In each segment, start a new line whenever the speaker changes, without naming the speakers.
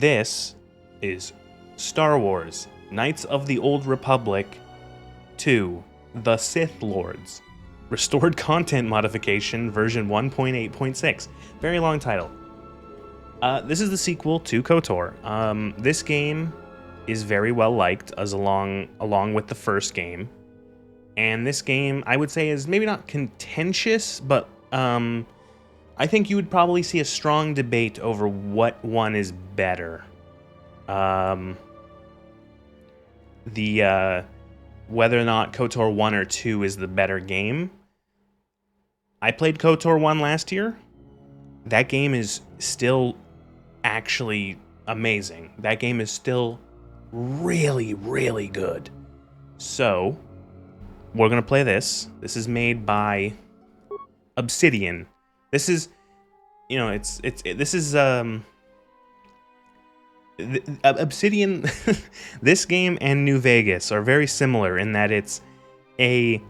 This is Star Wars Knights of the Old Republic 2, The Sith Lords. Restored Content Modification version 1.8.6. Very long title. This is the sequel to KOTOR. This game is very well liked along with the first game. And this game, I would say, is maybe not contentious, but I think you would probably see a strong debate over what one is better. Whether or not KOTOR 1 or 2 is the better game. I played KOTOR 1 last year. That game is still actually amazing. That game is still really, really good. So, we're going to play this. This is made by Obsidian. This is, Obsidian, this game and New Vegas are very similar in that it's a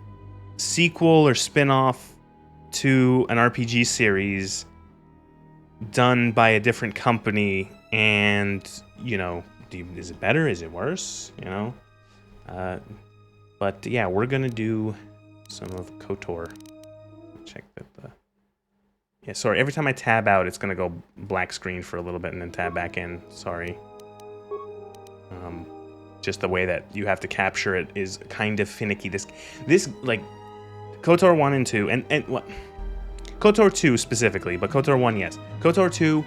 sequel or spin-off to an RPG series done by a different company, and, is it better? Is it worse? But yeah, we're gonna do some of KOTOR. Check that yeah, sorry, every time I tab out, it's gonna go black screen for a little bit and then tab back in. Sorry. Just the way that you have to capture it is kind of finicky. This like KOTOR 1 and 2, and what? KOTOR 2 specifically, but KOTOR 1, yes. KOTOR 2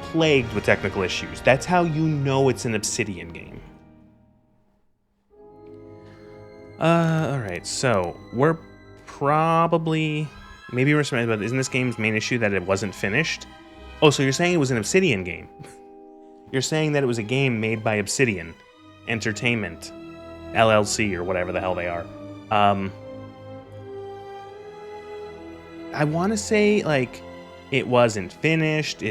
plagued with technical issues. That's how you know it's an Obsidian game. Alright, so we're probably... Maybe we're surprised, but isn't this game's main issue that it wasn't finished? Oh, so you're saying it was an Obsidian game. You're saying that it was a game made by Obsidian Entertainment, LLC, or whatever the hell they are. I want to say, it wasn't finished.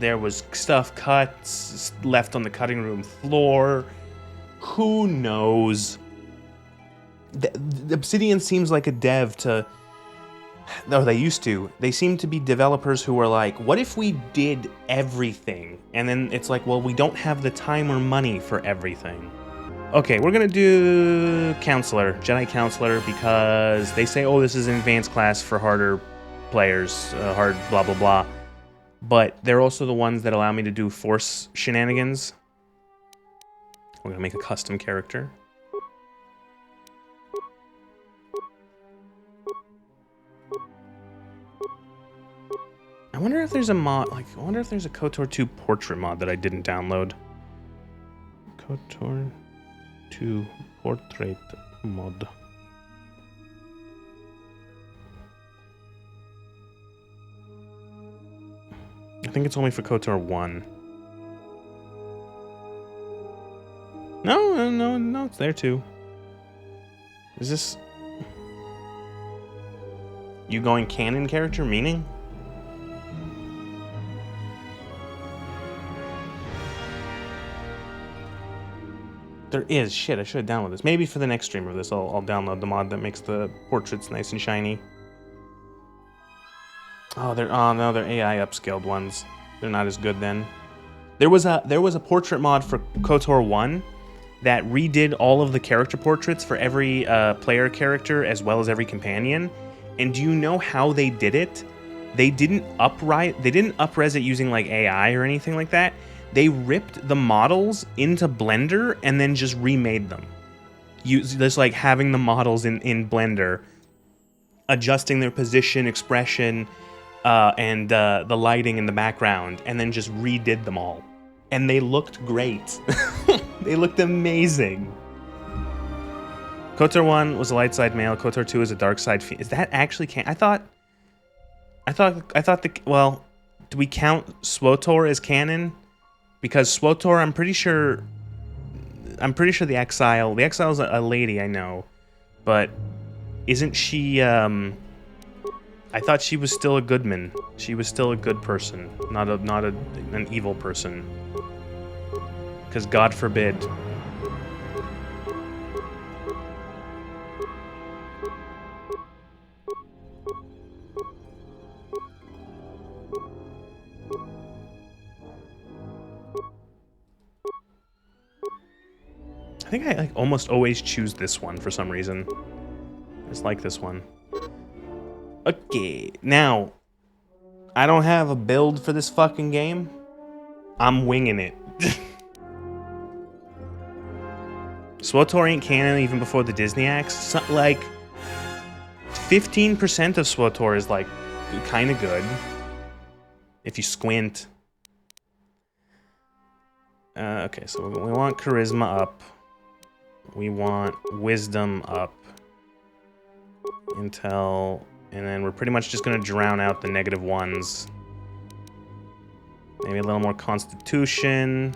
There was stuff cut, left on the cutting room floor. Who knows? The Obsidian seems like a dev to... No, they used to. They seem to be developers who were like, what if we did everything? And then it's like, well, we don't have the time or money for everything. Okay, we're gonna do Counselor, Jedi Counselor, because they say, oh, this is an advanced class for harder players, hard blah blah blah. But they're also the ones that allow me to do Force shenanigans. We're gonna make a custom character. I wonder if there's a mod, I wonder if there's a KOTOR 2 portrait mod that I didn't download. KOTOR 2 portrait mod. I think it's only for KOTOR 1. No, it's there too. Is this... You going canon character, meaning? There is. Shit, I should have downloaded this. Maybe for the next stream of this, I'll download the mod that makes the portraits nice and shiny. Oh, they're AI upscaled ones. They're not as good then. There was a portrait mod for KOTOR 1 that redid all of the character portraits for every player character as well as every companion. And do you know how they did it? They didn't up-res it using AI or anything like that. They ripped the models into Blender and then just remade them. Just having the models in Blender, adjusting their position, expression, and the lighting in the background, and then just redid them all. And they looked great. They looked amazing. KOTOR 1 was a light side male. KOTOR 2 is a dark side female. Is that actually I thought well, do we count SWTOR as canon? Because SWTOR, I'm pretty sure the Exile's a lady, I know, but isn't she, I thought she was still a goodman. She was still a good person, not an evil person. Because God forbid. I think I like almost always choose this one for some reason. I just like this one. Okay, now I don't have a build for this fucking game. I'm winging it. SWTOR ain't canon even before the Disney acts. So, like 15% of SWTOR is like kind of good if you squint. Okay, so we want charisma up. We want wisdom up. Intel, and then we're pretty much just gonna drown out the negative ones. Maybe a little more constitution.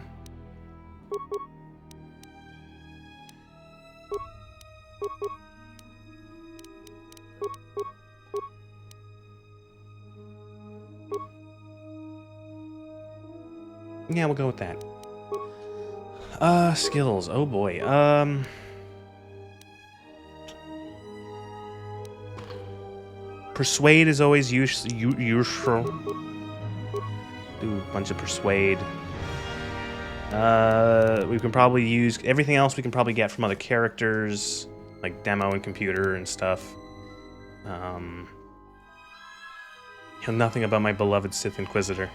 Yeah, we'll go with that. Skills. Oh boy. Persuade is always useful. Do a bunch of persuade. We can probably use everything else we can probably get from other characters, like demo and computer and stuff. Know nothing about my beloved Sith Inquisitor.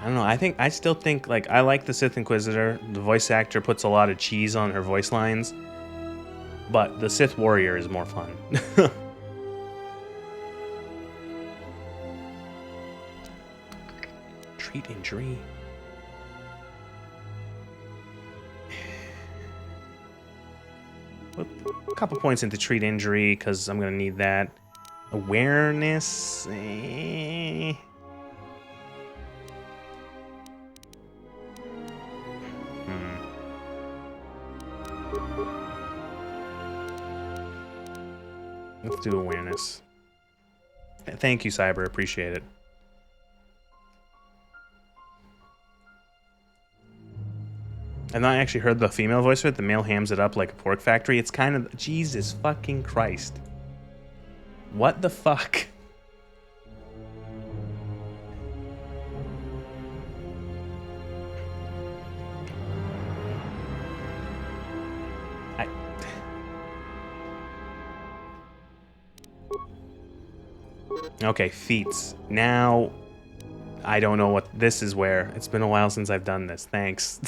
I don't know. I still think, like, I like the Sith Inquisitor. The voice actor puts a lot of cheese on her voice lines, but the Sith Warrior is more fun. Treat injury. Put a couple points into treat injury because I'm gonna need that. Awareness. Let's do awareness. Thank you, Cyber. Appreciate it. I've not actually heard the female voice of it. The male hams it up like a pork factory. It's kind of... Jesus fucking Christ. What the fuck? Okay, feats. Now, I don't know what this is where. It's been a while since I've done this. Thanks.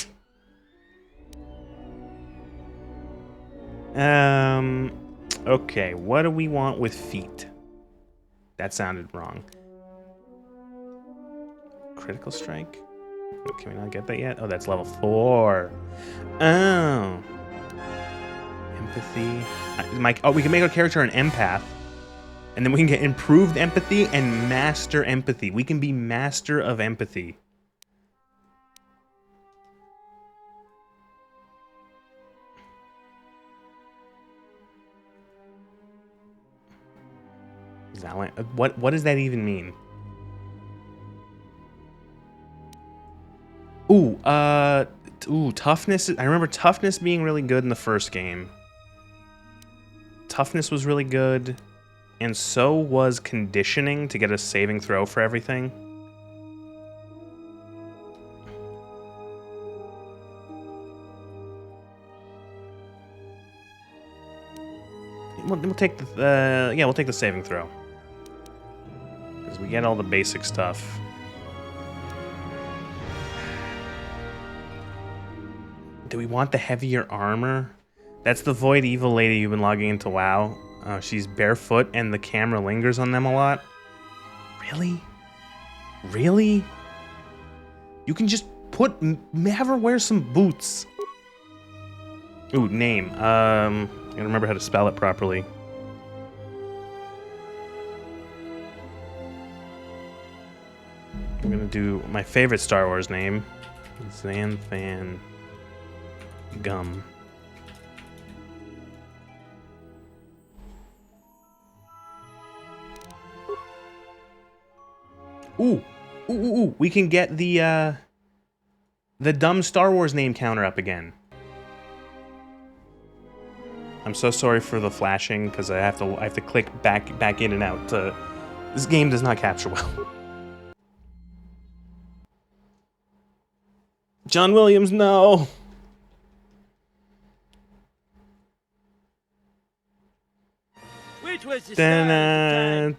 Okay, what do we want with feet? That sounded wrong. Critical strike? Can we not get that yet? Oh, that's level 4. Oh. Empathy. Oh, we can make our character an empath. And then we can get improved empathy and master empathy. We can be master of empathy. What does that even mean? Ooh, toughness. I remember toughness being really good in the first game. Toughness was really good. And so was conditioning to get a saving throw for everything. We'll take the we'll take the saving throw. Because we get all the basic stuff. Do we want the heavier armor? That's the Void Evil lady you've been logging into WoW. She's barefoot and the camera lingers on them a lot. Really? Really? You can just have her wear some boots. Ooh, name. I gotta remember how to spell it properly. I'm gonna do my favorite Star Wars name. Xanthan Gum. Ooh, we can get the dumb Star Wars name counter up again. I'm so sorry for the flashing because I have to click back in and out. This game does not capture well. John Williams, no.
twist your style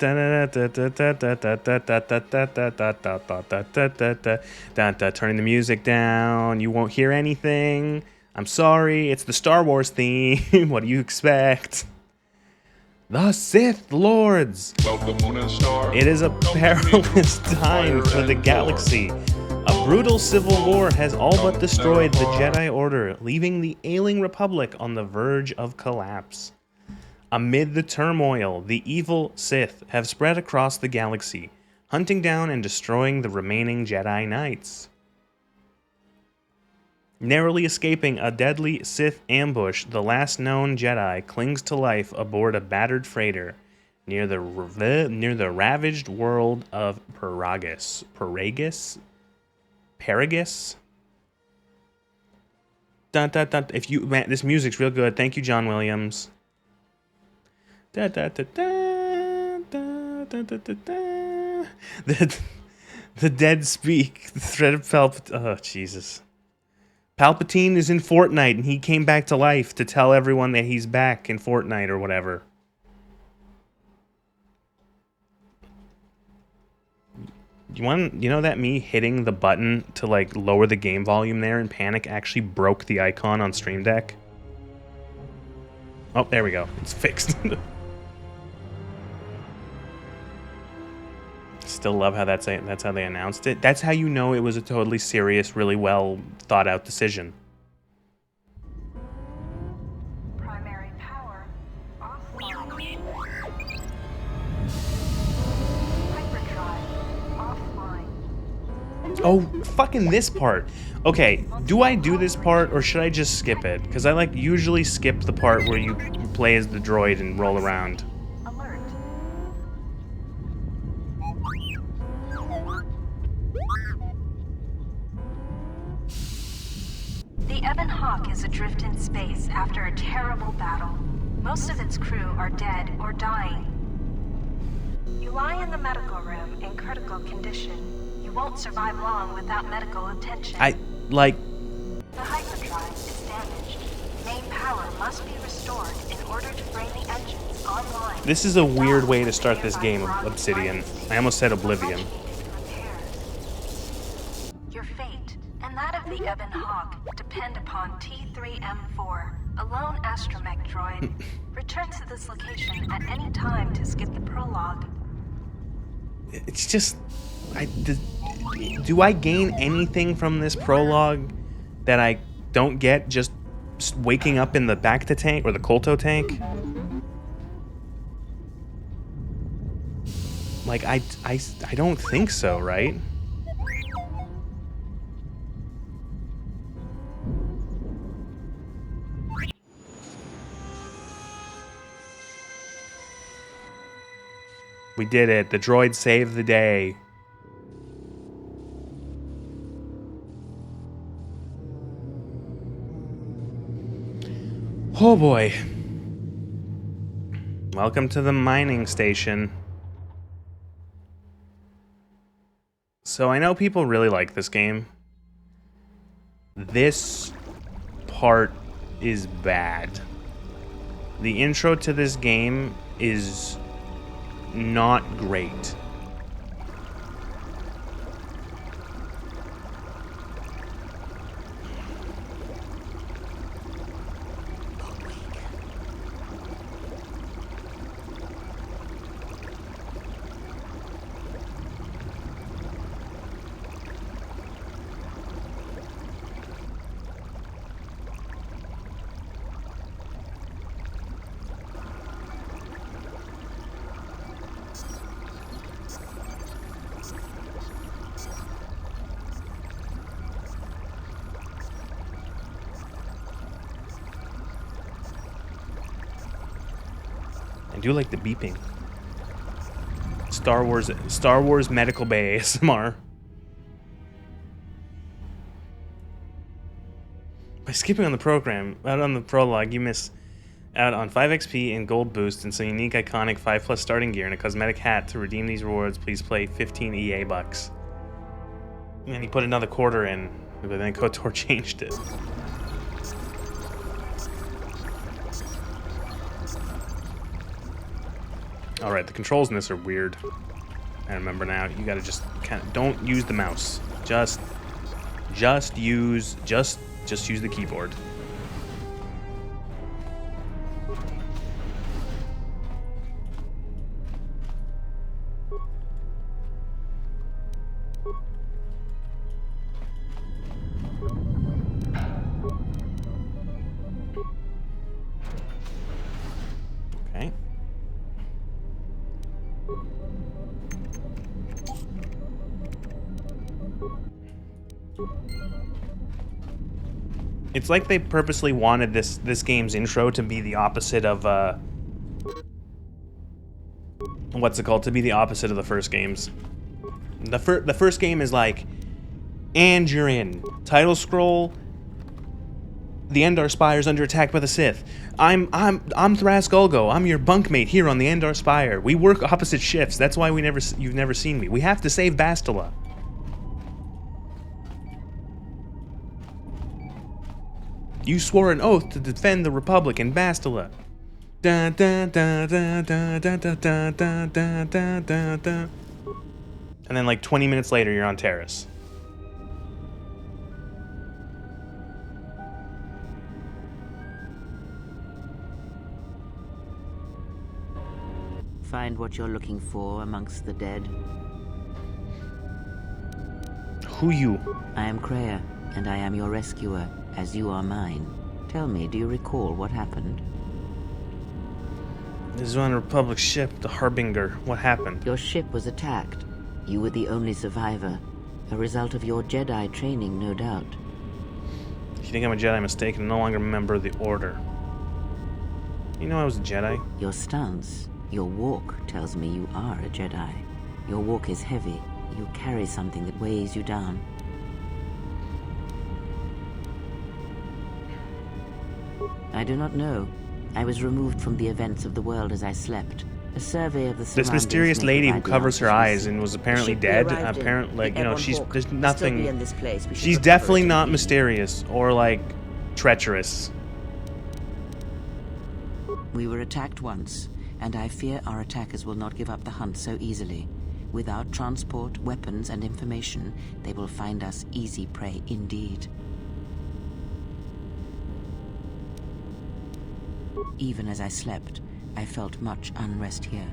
Turning the music down. You won't hear anything. I'm sorry. It's the Star Wars theme. What do you expect? The Sith Lords. It is a perilous time for the galaxy. A brutal civil war has all but destroyed the Jedi Order, leaving the ailing Republic on the verge of collapse. Amid the turmoil, the evil Sith have spread across the galaxy, hunting down and destroying the remaining Jedi Knights. Narrowly escaping a deadly Sith ambush, the last known Jedi clings to life aboard a battered freighter near the ravaged world of Paragus. Dun, dun, dun. Man, this music's real good. Thank you, John Williams. Da, da, da, da, da, da, da, da, da. The dead speak. The thread of Palpatine. Oh, Jesus. Palpatine is in Fortnite, and he came back to life to tell everyone that he's back in Fortnite or whatever. You know that me hitting the button to like lower the game volume there in panic actually broke the icon on Stream Deck? Oh, there we go. It's fixed. Still love how that's how they announced it. That's how you know it was a totally serious, really well thought out decision.
Primary power offline. Hyperdrive offline.
Oh, fucking this part. Okay, do I do this part or should I just skip it? Because I like usually skip the part where you play as the droid and roll around.
Alert. The Ebon Hawk is adrift in space after a terrible battle. Most of its crew are dead or dying. You lie in the medical room in critical condition. You won't survive long without medical attention.
The
hyperdrive is damaged. Main power must be restored in order to bring the engines online.
This is a weird way to start this game, Obsidian. I almost said Oblivion.
Your fate and that of the Ebon Hawk depend upon T3M4, a lone astromech droid. Return to this location at any time to skip the prologue.
It's just... do I gain anything from this prologue that I don't get just waking up in the Bacta tank or the Kolto tank? Like, I don't think so, right? We did it. The droid saved the day. Oh boy. Welcome to the mining station. So I know people really like this game. This part is bad. The intro to this game is not great. I do like the beeping. Star Wars Medical Bay ASMR. By skipping on the prologue, you miss out on 5 XP and gold boost and some unique iconic 5+ starting gear and a cosmetic hat. To redeem these rewards, please play 15 EA bucks. And then he put another quarter in, but then KOTOR changed it. Alright, the controls in this are weird. I remember now. You gotta just kind of don't use the mouse. Just use the keyboard. Okay. It's like they purposely wanted this game's intro to be the opposite of what's it called? To be the opposite of the first games. The first game is like, and you're in. Title scroll. The Endar Spire is under attack by the Sith. I'm Thras-Gulgo. I'm your bunkmate here on the Endar Spire. We work opposite shifts. That's why you've never seen me. We have to save Bastila. You swore an oath to defend the Republic in Bastila. Da da da da da da da da da da da da da. And then like 20 minutes later, you're on Terrace.
Find what you're looking for amongst the dead.
Who you?
I am Kreia, and I am your rescuer, as you are mine. Tell me, do you recall what happened?
This is on a Republic ship, the Harbinger. What happened?
Your ship was attacked. You were the only survivor. A result of your Jedi training, no doubt.
If you think I'm a Jedi mistaken, I'm no longer a member of the Order. You know I was a Jedi?
Your stance, your walk tells me you are a Jedi. Your walk is heavy. You carry something that weighs you down. I do not know. I was removed from the events of the world as I slept. A survey of the surroundings.
This mysterious lady who
provide the
covers her
answers
eyes and was apparently
The ship we
dead.
arrived in,
Apparently, like,
the
you know,
Ebon
she's
Hawk,
there's
will still
nothing.
be in this place. We should
She's
recover
definitely
it and
not
leave.
mysterious or like treacherous.
We were attacked once, and I fear our attackers will not give up the hunt so easily. Without transport, weapons, and information, they will find us easy prey indeed. Even as I slept, I felt much unrest here.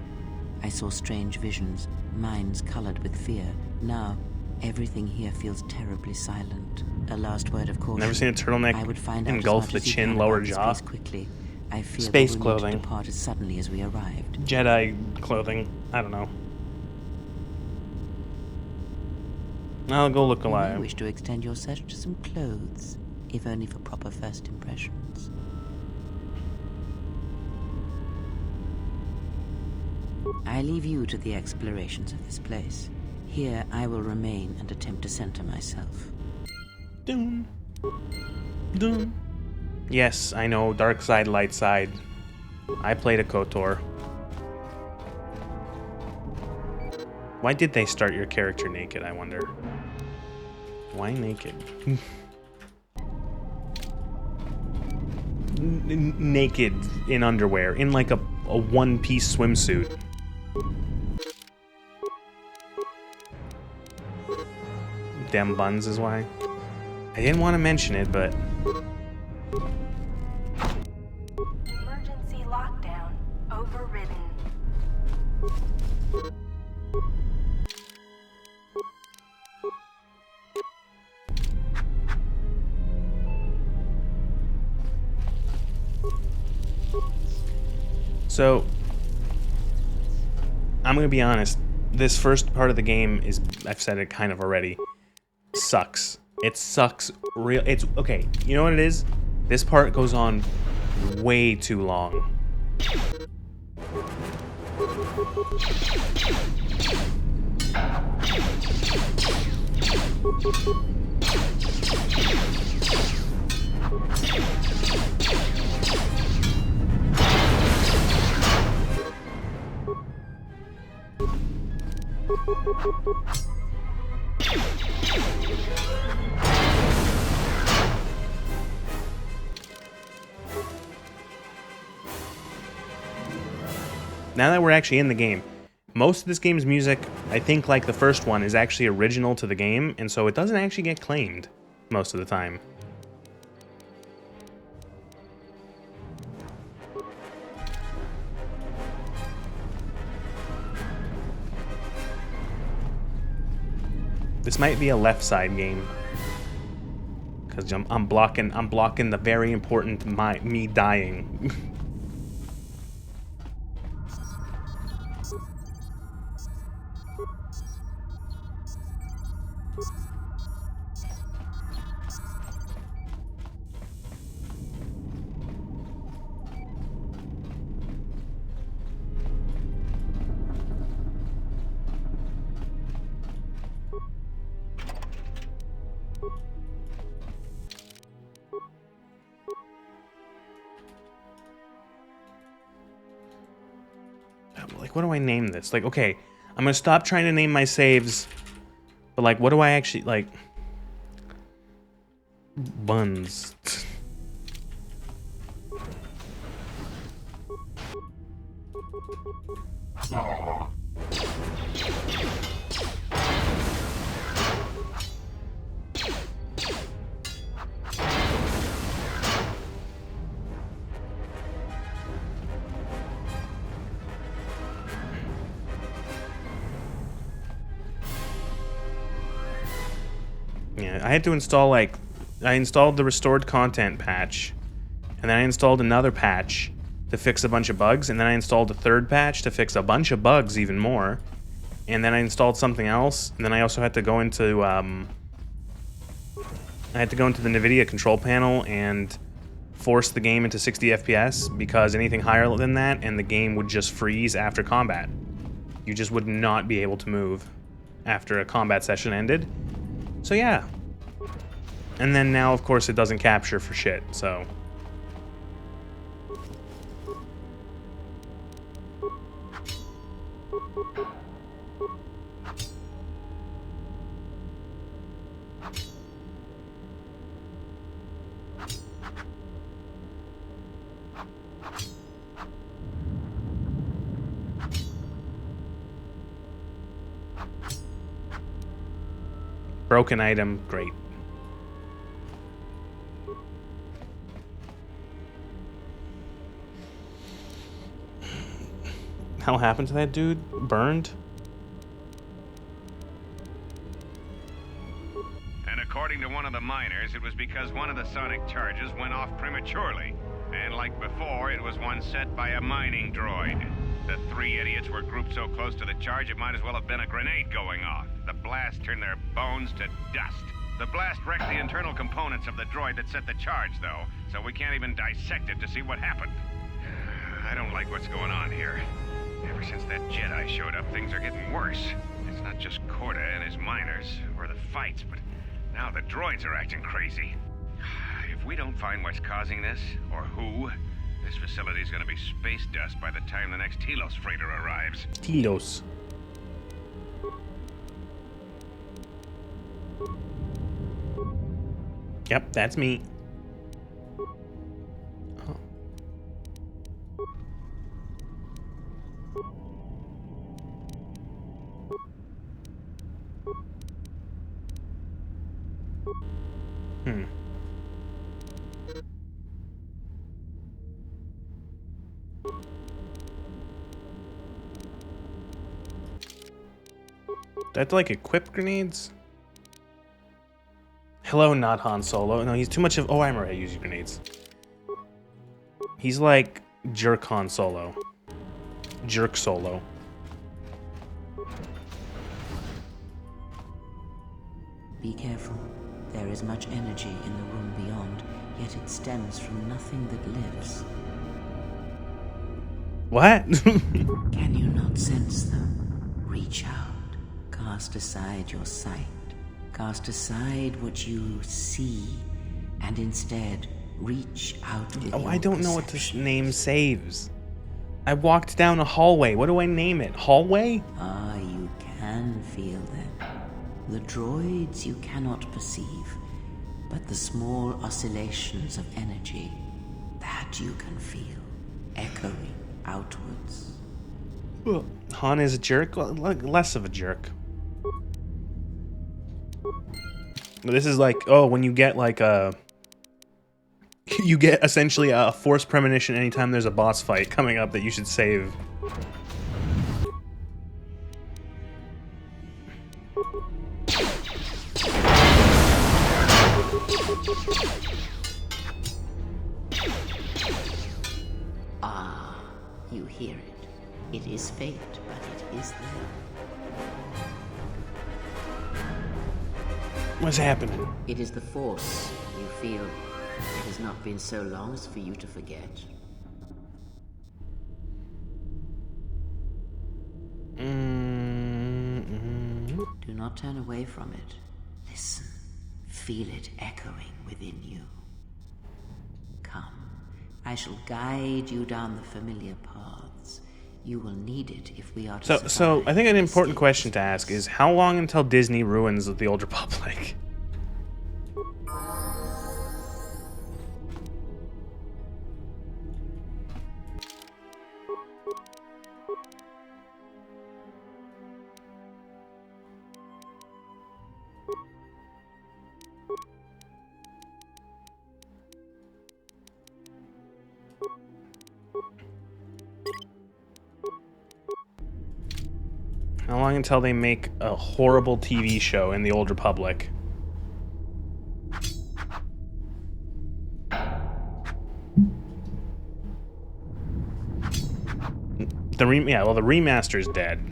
I saw strange visions, minds colored with fear. Now, everything here feels terribly silent. A last word of caution.
Never seen a turtleneck
I would find out
engulf
as much
the
as you
chin,
can
lower
about this
jaw.
place quickly. I fear
Space
that we need
clothing.
to depart as suddenly as we arrived.
Jedi clothing. I don't know. I'll go look
You may
alive.
wish to extend your search to some clothes, if only for proper first impressions. I leave you to the explorations of this place. Here I will remain and attempt to center myself.
Doom. Doom. Yes, I know. Dark side, light side. I played a KOTOR. Why did they start your character naked, I wonder? Why naked? Naked in underwear, in like a one-piece swimsuit. Dem buns is why. I didn't want to mention it, but...
Emergency lockdown overridden.
So, I'm gonna be honest. This first part of the game is, I've said it kind of already, sucks. It sucks real. It's okay. You know what it is? This part goes on way too long. Now that we're actually in the game, most of this game's music, I think like the first one, is actually original to the game, and so it doesn't actually get claimed most of the time. This might be a left side game. Because I'm blocking the very important me dying. Like, what do I name this? Like, okay, I'm gonna stop trying to name my saves, but like, what do I actually, like, buns. Yeah, I had to install, like, I installed the restored content patch, and then I installed another patch to fix a bunch of bugs, and then I installed a third patch to fix a bunch of bugs even more, and then I installed something else, and then I also had to go into, the NVIDIA control panel and force the game into 60 FPS, because anything higher than that, and the game would just freeze after combat. You just would not be able to move after a combat session ended. So yeah. And then now, of course, it doesn't capture for shit, so... Broken item, great. Hell happened to that dude? Burned?
And according to one of the miners, it was because one of the sonic charges went off prematurely. And like before, it was one set by a mining droid. The three idiots were grouped so close to the charge, it might as well have been a grenade going off. The blast turned their bones to dust. The blast wrecked the internal components of the droid that set the charge, though, so we can't even dissect it to see what happened. I don't like what's going on here. Ever since that Jedi showed up, things are getting worse. It's not just Corda and his miners, or the fights, but now the droids are acting crazy. If we don't find what's causing this, or who, this facility's gonna be space dust by the time the next Telos freighter arrives.
Telos. Yep, that's me. Oh. That's like equip grenades? Hello, not Han Solo. No, he's too much of... Oh, I'm already using grenades. He's like Jerk Han Solo. Jerk Solo.
Be careful. There is much energy in the room beyond, yet it stems from nothing that lives.
What?
Can you not sense them? Reach out. Cast aside your sight. Cast aside what you see, and instead reach out with
Oh, I
your
don't know what this
perception.
name saves. I walked down a hallway. What do I name it? Hallway?
Ah, you can feel them. The droids you cannot perceive, but the small oscillations of energy, that you can feel, echoing outwards.
Han is a jerk? Well, less of a jerk. This is like, oh, when you get like a... You get essentially a forced premonition anytime there's a boss fight coming up that you should save.
Ah, you hear it. It is fate, but it is there.
What's happening?
It is the Force, you feel. It has not been so long as for you to forget. Do not turn away from it. Listen. Feel it echoing within you. Come. I shall guide you down the familiar paths. You will need it if we are to survive.
So I think an important question to ask is, how long until Disney ruins the Old Republic? How long until they make a horrible TV show in the Old Republic? The remaster's dead.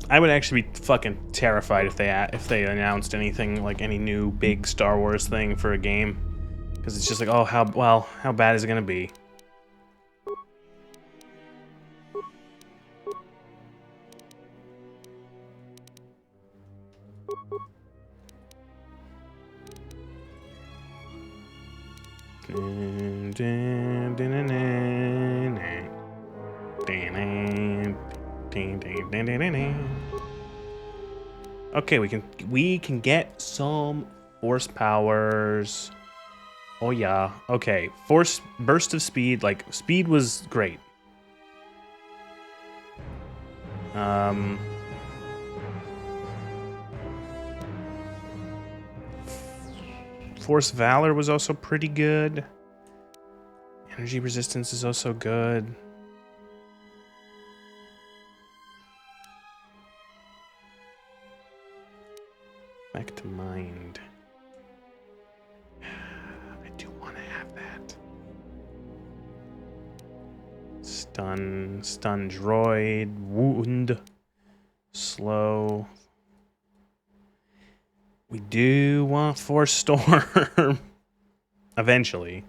I would actually be fucking terrified if they announced anything like any new big Star Wars thing for a game, because it's just like, oh, how bad is it gonna be? Okay, we can get some force powers. Oh yeah. Okay, force burst of speed. Like, speed was great. Force valor was also pretty good. Energy resistance is also good. Back to mind. I do want to have that. Stun droid, wound, slow. We do want Force Storm eventually.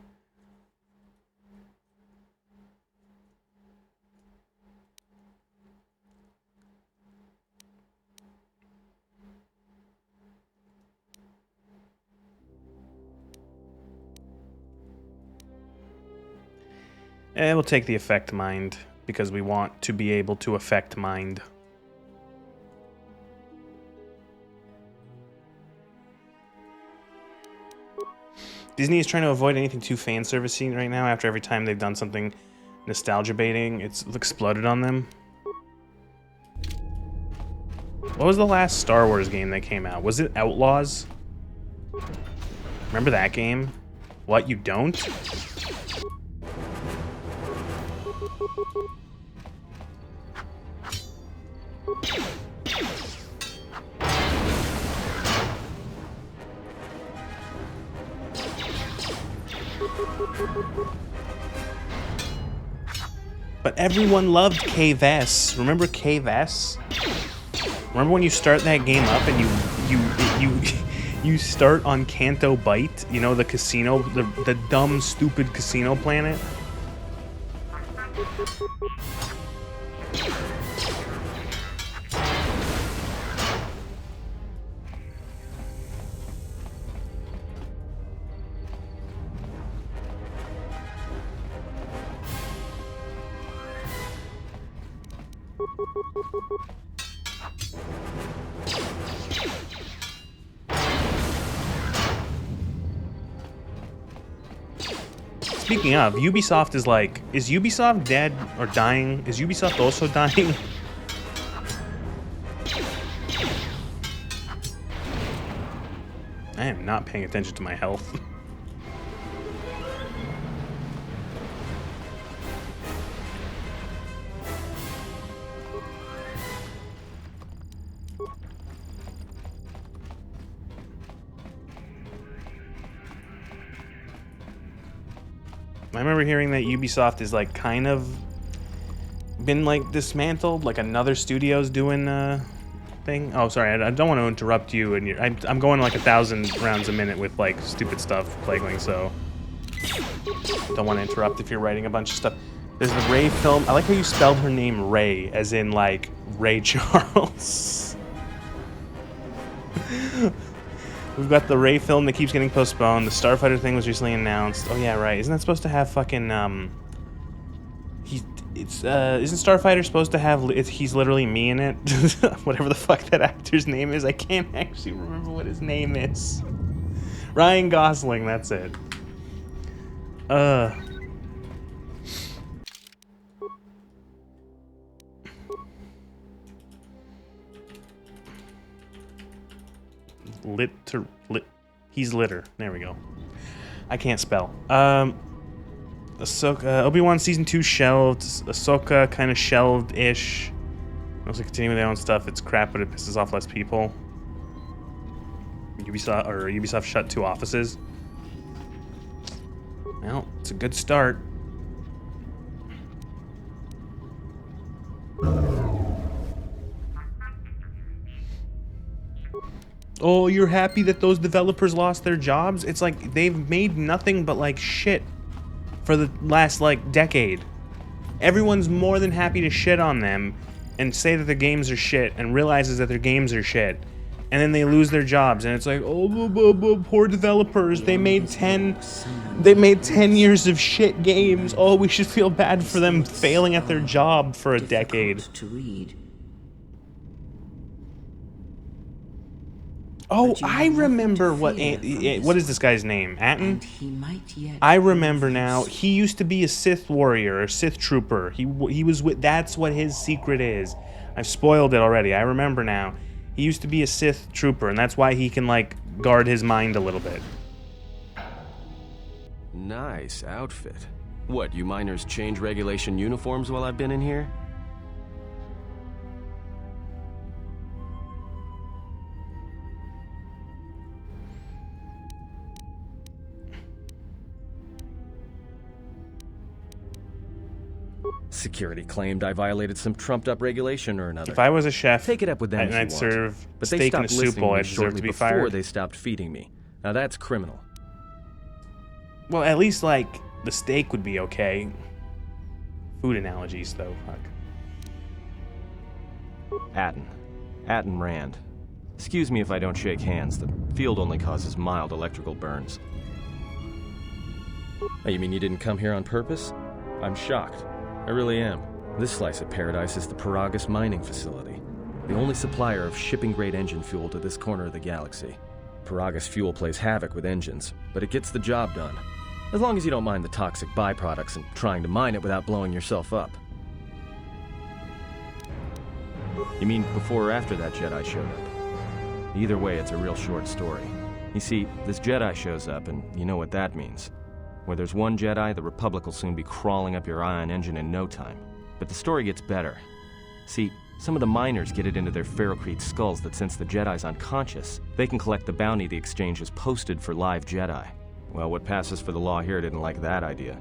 And we'll take the effect mind, because we want to be able to affect mind. Disney is trying to avoid anything too fan servicey right now. After every time they've done something nostalgia baiting, it's exploded on them. What was the last Star Wars game that came out? Was it Outlaws? Remember that game? What, you don't? But everyone loved K-Vess. Remember K-Vess? Remember when you start that game up and you start on Canto Bight, you know, the casino, the dumb, stupid casino planet? Speaking of, Ubisoft is like, is Ubisoft dead or dying? Is Ubisoft also dying? I am not paying attention to my health. I remember hearing that Ubisoft is like kind of been like dismantled, like another studio's doing thing. Oh, sorry, I don't want to interrupt you, and I'm going like 1,000 rounds a minute with like stupid stuff, Plagueling, so don't want to interrupt if you're writing a bunch of stuff. There's the Ray film. I like how you spelled her name Ray, as in like Ray Charles. We've got the Ray film that keeps getting postponed. The Starfighter thing was recently announced. Oh yeah, right. Isn't that supposed to have fucking isn't Starfighter supposed to have he's literally me in it? Whatever the fuck that actor's name is. I can't actually remember what his name is. Ryan Gosling, that's it. He's litter. There we go. I can't spell. Ahsoka, Obi-Wan Season 2 shelved. Ahsoka kind of shelved-ish. Mostly continuing with their own stuff. It's crap, but it pisses off less people. Ubisoft shut 2 offices. Well, it's a good start. Oh, you're happy that those developers lost their jobs? It's like they've made nothing but like shit for the last like decade. Everyone's more than happy to shit on them and say that their games are shit and realizes that their games are shit. And then they lose their jobs and it's like, oh, poor developers. They made 10 years of shit games. Oh, we should feel bad for them failing at their job for a decade.
To read.
Oh, I remember what is this guy's name? Atten? I remember now. He used to be a Sith warrior or Sith trooper. He was with. That's what his secret is. I've spoiled it already. I remember now. He used to be a Sith trooper, and that's why he can like guard his mind a little bit.
Nice outfit. What, you miners change regulation uniforms while I've been in here? Security claimed I violated some trumped-up regulation or another.
If I was a chef,
take it up with them
and I'd
if you
serve
want. But
steak in a soup bowl, I'd deserve to be
before
fired.
They stopped feeding me. Now that's criminal.
Well, at least like the steak would be okay. Food analogies, though. Fuck.
Atten Rand. Excuse me if I don't shake hands. The field only causes mild electrical burns. Oh, you mean you didn't come here on purpose? I'm shocked. I really am. This slice of paradise is the Paragus mining facility, the only supplier of shipping-grade engine fuel to this corner of the galaxy. Paragus fuel plays havoc with engines, but it gets the job done. As long as you don't mind the toxic byproducts and trying to mine it without blowing yourself up. You mean before or after that Jedi showed up? Either way, it's a real short story. You see, this Jedi shows up, and you know what that means. Where there's one Jedi, the Republic will soon be crawling up your ion engine in no time. But the story gets better. See, some of the miners get it into their ferrocrete skulls that since the Jedi's unconscious, they can collect the bounty the exchange has posted for live Jedi. Well, what passes for the law here didn't like that idea.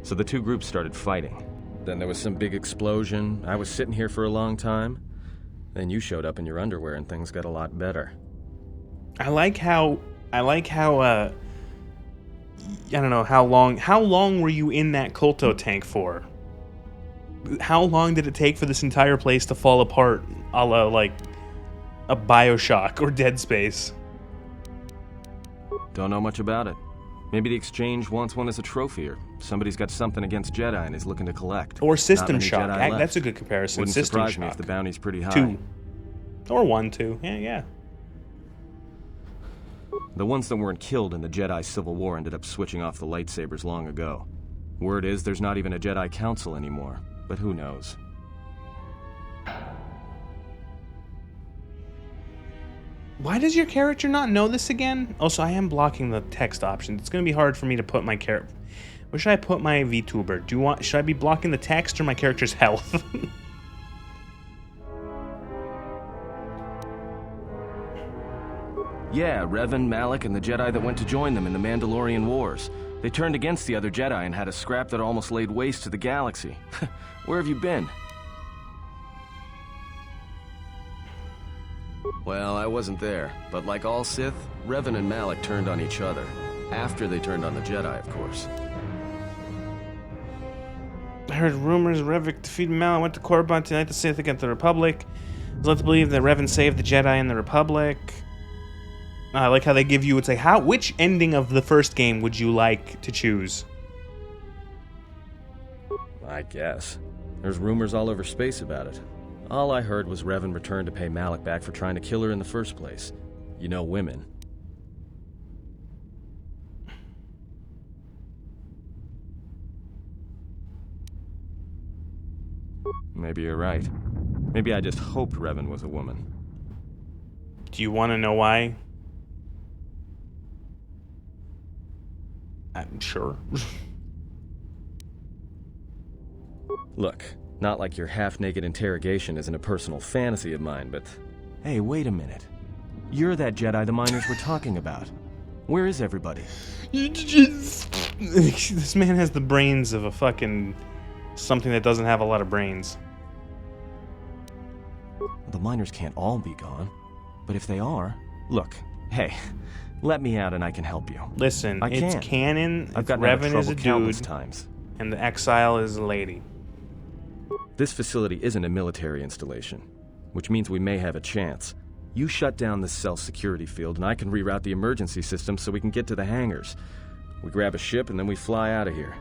So the two groups started fighting. Then there was some big explosion. I was sitting here for a long time. Then you showed up in your underwear and things got a lot better.
I like how I don't know how long were you in that Kolto tank for? How long did it take for this entire place to fall apart, a la, like, a Bioshock or Dead Space?
Don't know much about it. Maybe the Exchange wants one as a trophy, or somebody's got something against Jedi and is looking to collect.
Or System
Not many
Shock.
Jedi left.
That's a good comparison.
Wouldn't
System
surprise
Shock.
me if the bounty's pretty high.
2. Or 1, 2. Yeah.
The ones that weren't killed in the Jedi Civil War ended up switching off the lightsabers long ago. Word is there's not even a Jedi Council anymore, but who knows?
Why does your character not know this again? Also, I am blocking the text option. It's going to be hard for me to put my character... Where should I put my VTuber? Should I be blocking the text or my character's health?
Yeah, Revan, Malak, and the Jedi that went to join them in the Mandalorian Wars. They turned against the other Jedi and had a scrap that almost laid waste to the galaxy. Where have you been? Well, I wasn't there, but like all Sith, Revan and Malak turned on each other. After they turned on the Jedi, of course.
I heard rumors Revan defeated Malak, went to Korriban to unite the Sith against the Republic. I was led to believe that Revan saved the Jedi and the Republic. I like how they give you, it's like, which ending of the first game would you like to choose?
I guess. There's rumors all over space about it. All I heard was Revan returned to pay Malak back for trying to kill her in the first place. You know women. Maybe you're right. Maybe I just hoped Revan was a woman.
Do you want to know why? I'm sure.
Look, not like your half-naked interrogation isn't a personal fantasy of mine, but... Hey, wait a minute. You're that Jedi the miners were talking about. Where is everybody?
This man has the brains of a fucking... something that doesn't have a lot of brains.
The miners can't all be gone. But if they are... Look, hey, let me out and I can help you.
Listen, it's canon.
I've gotten out of
Revan
trouble
is a
countless
dude,
times.
and the Exile is a lady.
This facility isn't a military installation, which means we may have a chance. You shut down this cell security field and I can reroute the emergency system so we can get to the hangars. We grab a ship and then we fly out of here.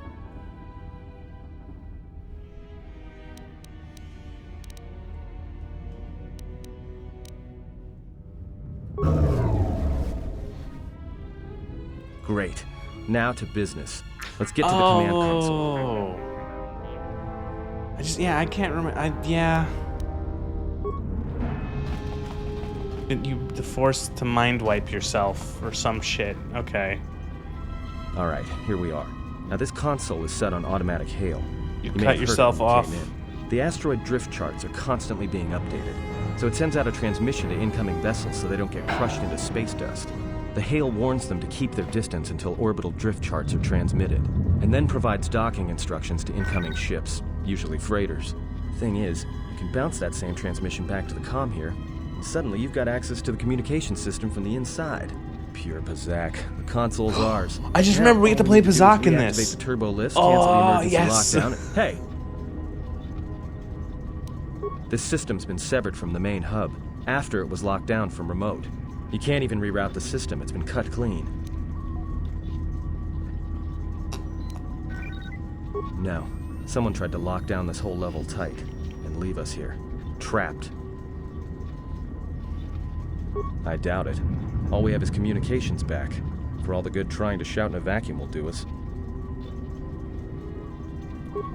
Great. Now to business. Let's get to the command console.
I can't remember. The force to mind wipe yourself or some shit. Okay.
Alright, here we are. Now this console is set on automatic hail.
You
may
cut
have heard
yourself
it when you
off.
came in. The asteroid drift charts are constantly being updated, so it sends out a transmission to incoming vessels so they don't get crushed into space dust. The hail warns them to keep their distance until orbital drift charts are transmitted, and then provides docking instructions to incoming ships, usually freighters. Thing is, you can bounce that same transmission back to the comm here, and suddenly you've got access to the communication system from the inside. Pure Pazak. The console's ours.
I just remember we get to play Pazak in this.
Activate the turbo lift, cancel the emergency
yes.
lockdown. Hey! This system's been severed from the main hub, after it was locked down from remote. You can't even reroute the system, it's been cut clean. No, someone tried to lock down this whole level tight, and leave us here, trapped. I doubt it. All we have is communications back. For all the good trying to shout in a vacuum will do us.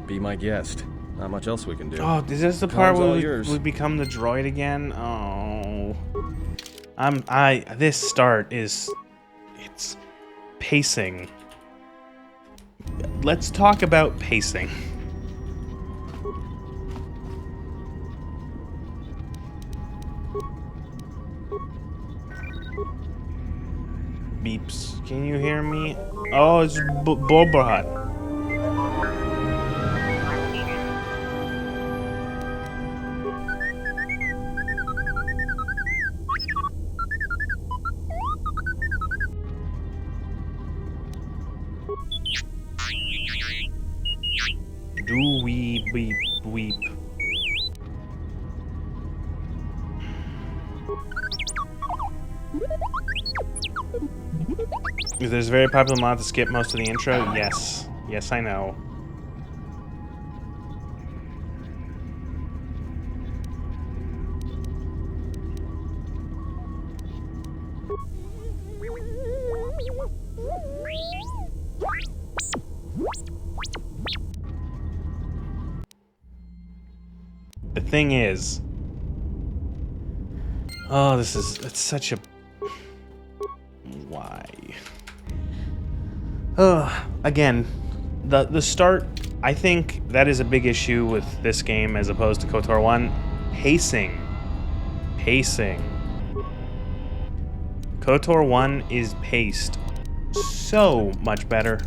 Be my guest. Not much else we can do.
Oh, is this the part
Car's all
where
yours.
we become the droid again? Oh. This start is... It's... pacing. Let's talk about pacing. Beeps. Can you hear me? Oh, it's Bobahat. Do we There's a very popular mod to skip most of the intro. Yes. Yes, I know. The thing is... Oh, it's such a... Why? Again, the start, I think that is a big issue with this game as opposed to KOTOR 1. Pacing. KOTOR 1 is paced so much better.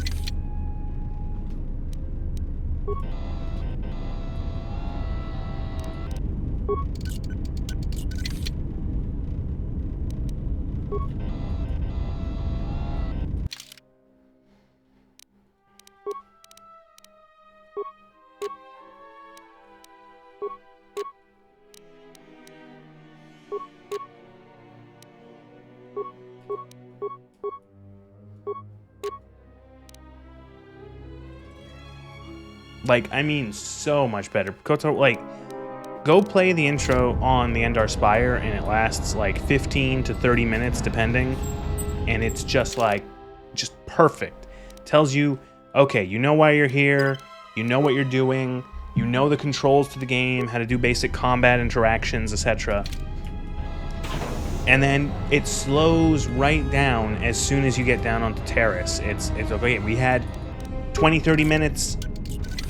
Like, I mean, so much better. KOTOR, like, go play the intro on the Endar Spire, and it lasts like 15 to 30 minutes, depending. And it's just like, just perfect. Tells you, okay, you know why you're here, you know what you're doing, you know the controls to the game, how to do basic combat interactions, etc. And then it slows right down as soon as you get down onto Terrace. It's okay, we had 20, 30 minutes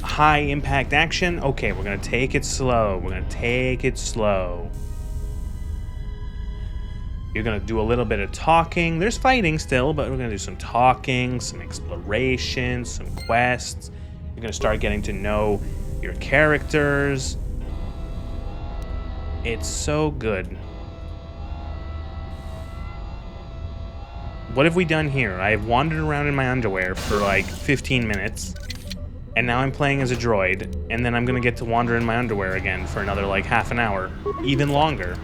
high impact action. Okay, we're gonna take it slow. You're gonna do a little bit of talking. There's fighting still, but we're gonna do some talking, some exploration, some quests. You're gonna start getting to know your characters. It's so good. What have we done here? I've wandered around in my underwear for like 15 minutes. And now I'm playing as a droid, and then I'm gonna get to wander in my underwear again for another like half an hour, even longer.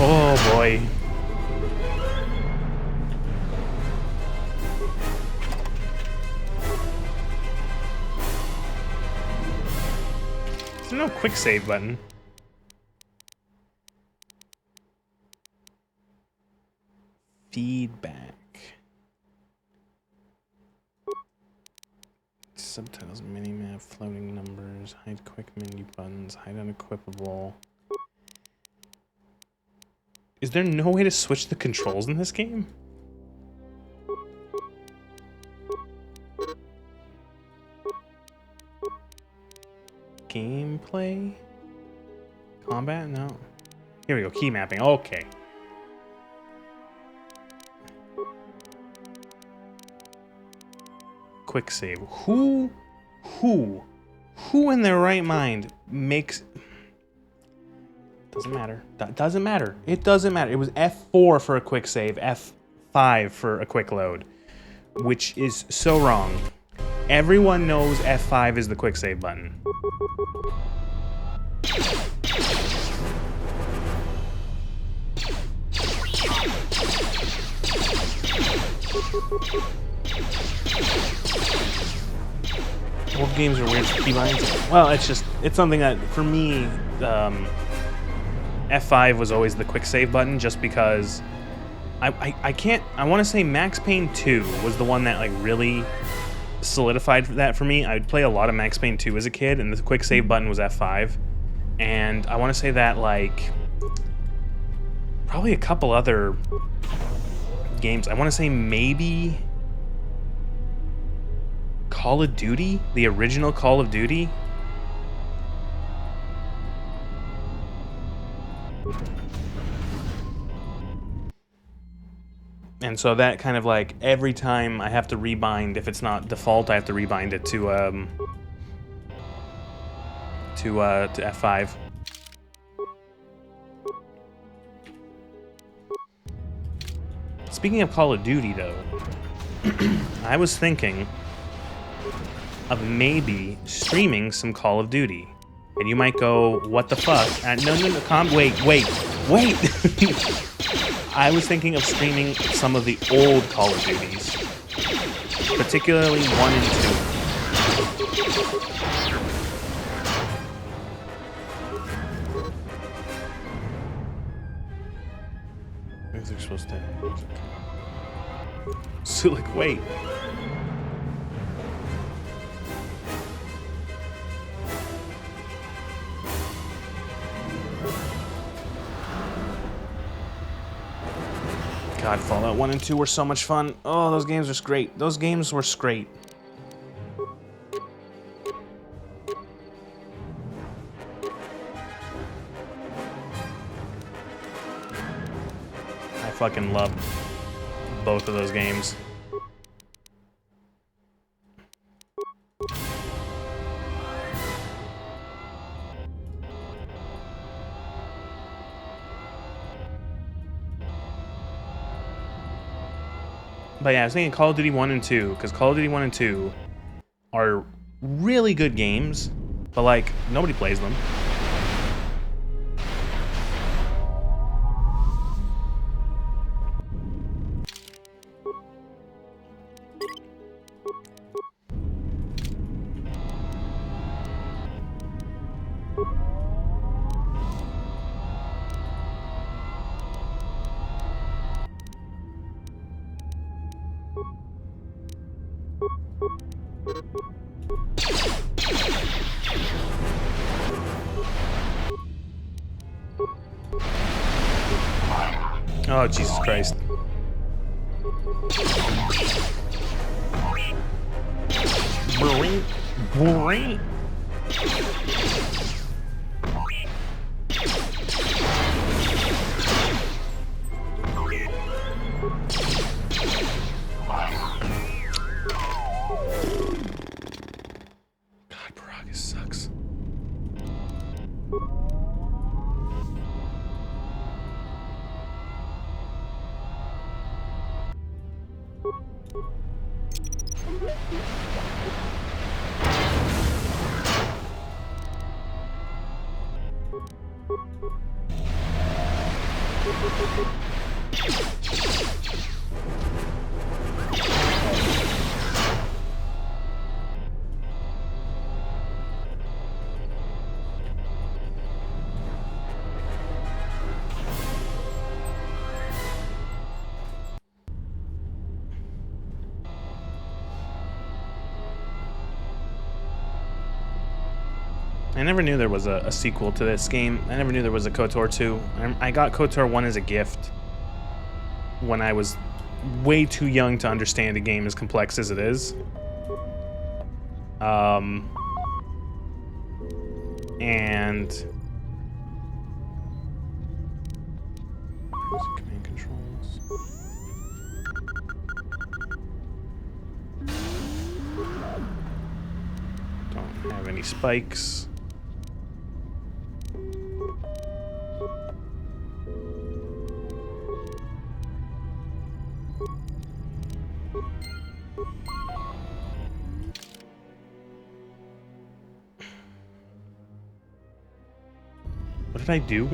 Oh boy. There's no quick save button. Feedback. Subtitles, minimap, floating numbers, hide quick menu buttons, hide unequipable. Is there no way to switch the controls in this game? Gameplay? Combat? No. Here we go, key mapping. Okay. Quick save. Who in their right mind makes... Doesn't matter. That doesn't matter. It doesn't matter. It was F4 for a quick save, F5 for a quick load, which is so wrong. Everyone knows F5 is the quick save button. Old games are weird for keybinds. Well, it's something that, for me, F5 was always the quick save button, just because I want to say Max Payne 2 was the one that like really solidified that for me. I'd play a lot of Max Payne 2 as a kid, and the quick save button was F5. And I want to say that, like, probably a couple other games. I want to say maybe Call of Duty, the original Call of Duty. And so that kind of like every time I have to rebind, if it's not default, I have to rebind it to F5. Speaking of Call of Duty, though, I was thinking of maybe streaming some Call of Duty. And you might go, what the fuck? No, wait. I was thinking of streaming some of the old Call of Duties, particularly 1 and 2. They're supposed to. So, like, wait. God, Fallout 1 and 2 were so much fun. Oh, those games were great. Those games were great. I fucking love both of those games. But yeah, I was thinking Call of Duty 1 and 2, because Call of Duty 1 and 2 are really good games, but like, nobody plays them. Oh, Jesus Christ. Boing. Boing. God, Paragus sucks. I never knew there was a sequel to this game. I never knew there was a KOTOR 2. I got KOTOR 1 as a gift when I was way too young to understand a game as complex as it is. And command controls. Don't have any spikes. What did I do?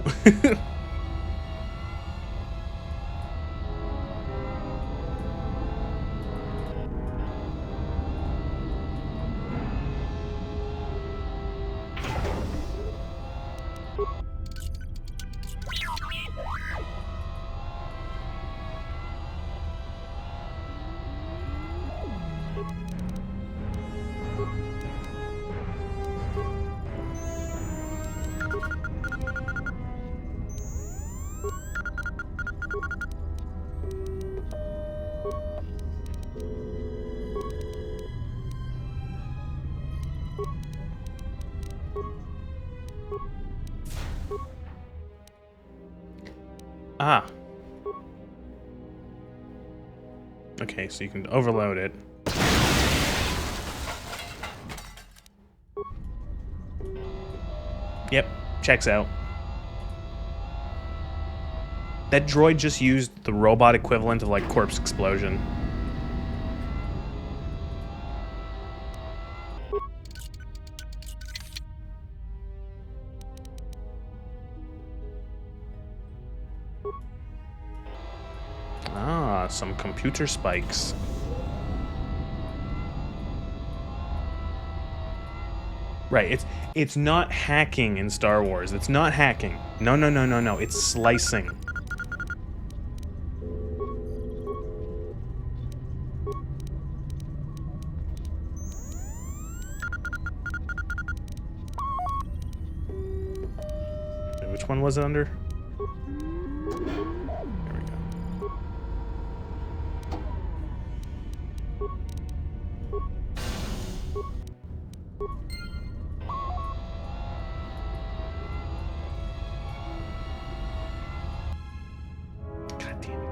Ah. Okay, so you can overload it. Yep, checks out. That droid just used the robot equivalent of, like, corpse explosion. Ah, some computer spikes. Right, it's not hacking in Star Wars. It's not hacking. No, no, no, no, no. It's slicing. Which one was it under? There we go. God damn it.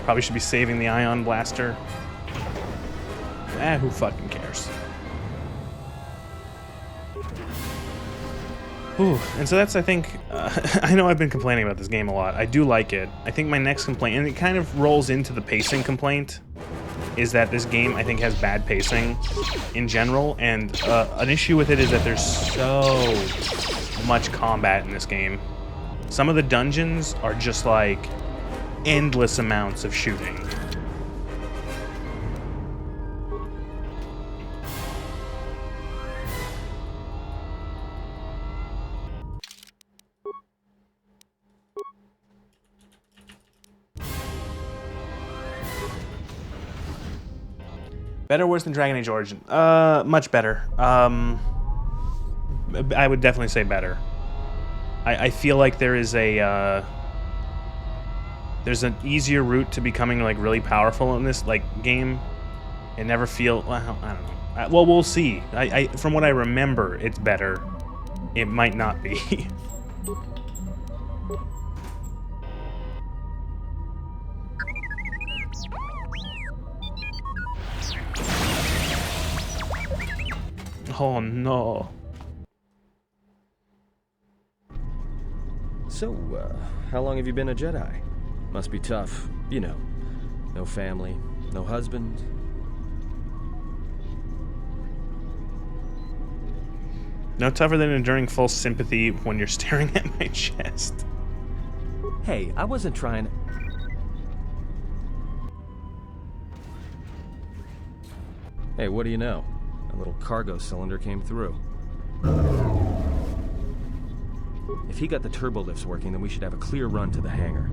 Probably should be saving the ion blaster. Ah, who fucking cares? Ooh, and so that's, I think, I know I've been complaining about this game a lot. I do like it. I think my next complaint, and it kind of rolls into the pacing complaint, is that this game, I think, has bad pacing in general, and an issue with it is that there's so much combat in this game. Some of the dungeons are just like endless amounts of shooting. Better or worse than Dragon Age Origin? Much better. I would definitely say better. I feel like there is a there's an easier route to becoming like really powerful in this like game. It never feel well, I don't know. Well, we'll see. I from what I remember, it's better. It might not be. Oh no.
So, how long have you been a Jedi? Must be tough, you know. No family, no husband.
No tougher than enduring full sympathy when you're staring at my chest.
Hey, I wasn't trying... Hey, what do you know? A little cargo cylinder came through. If he got the turbo lifts working, then we should have a clear run to the hangar.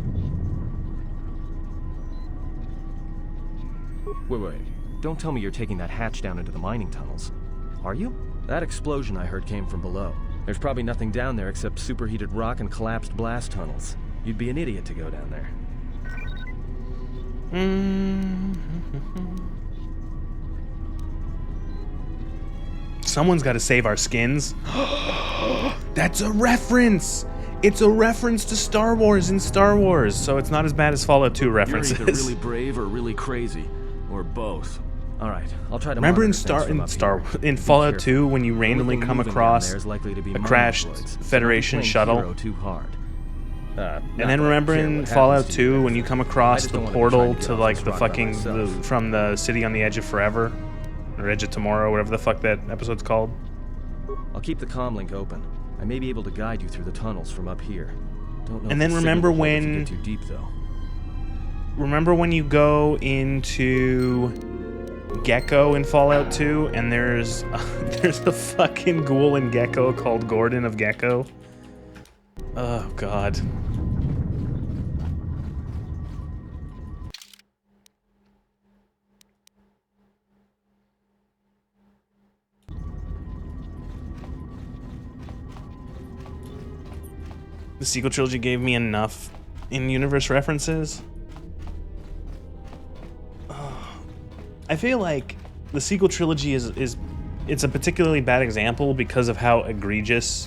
Wait. Don't tell me you're taking that hatch down into the mining tunnels. Are you? That explosion I heard came from below. There's probably nothing down there except superheated rock and collapsed blast tunnels. You'd be an idiot to go down there.
Someone's got to save our skins. That's a reference! It's a reference to Star Wars in Star Wars, so it's not as bad as Fallout 2 references.
You're either really brave or really crazy, or both. All right, I'll try to.
Remember in Fallout 2 when you randomly come across a crashed Federation shuttle?
Too hard.
And then remember in Fallout 2 when you come across the portal to like the fucking from the city on the edge of forever, or edge of tomorrow, whatever the fuck that episode's called.
I'll keep the comm link open. I may be able to guide you through the tunnels from up here. Don't know.
And then remember when
too deep though.
Remember when you go into Gecko in Fallout 2 and there's a fucking ghoul in Gecko called Gordon of Gecko? Oh god. The sequel trilogy gave me enough in-universe references. I feel like the sequel trilogy is it's a particularly bad example because of how egregious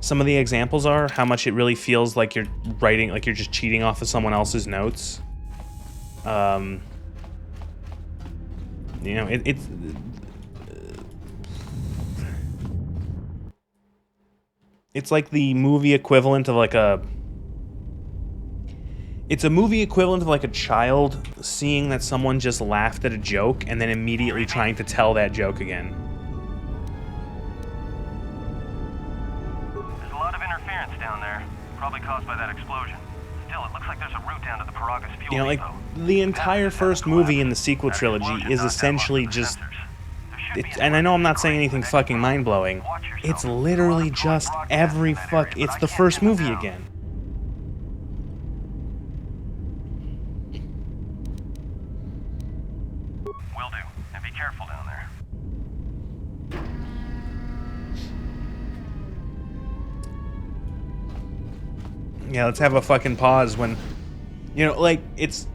some of the examples are, how much it really feels like you're writing, like you're just cheating off of someone else's notes. You know, it's like the movie equivalent of like a... It's a movie equivalent of like a child seeing that someone just laughed at a joke and then immediately trying to tell that joke again.
There's a lot of interference down there, probably caused by that explosion. Still, it looks like there's a route down to the Paragas fuel
You know, like,
depot.
the entire first movie in the sequel trilogy is essentially just... and I know I'm not saying anything fucking mind-blowing. It's literally just every fuck... It's the first movie again.
Will do. And be careful down there.
Yeah, let's have a fucking pause when... You know, like, it's...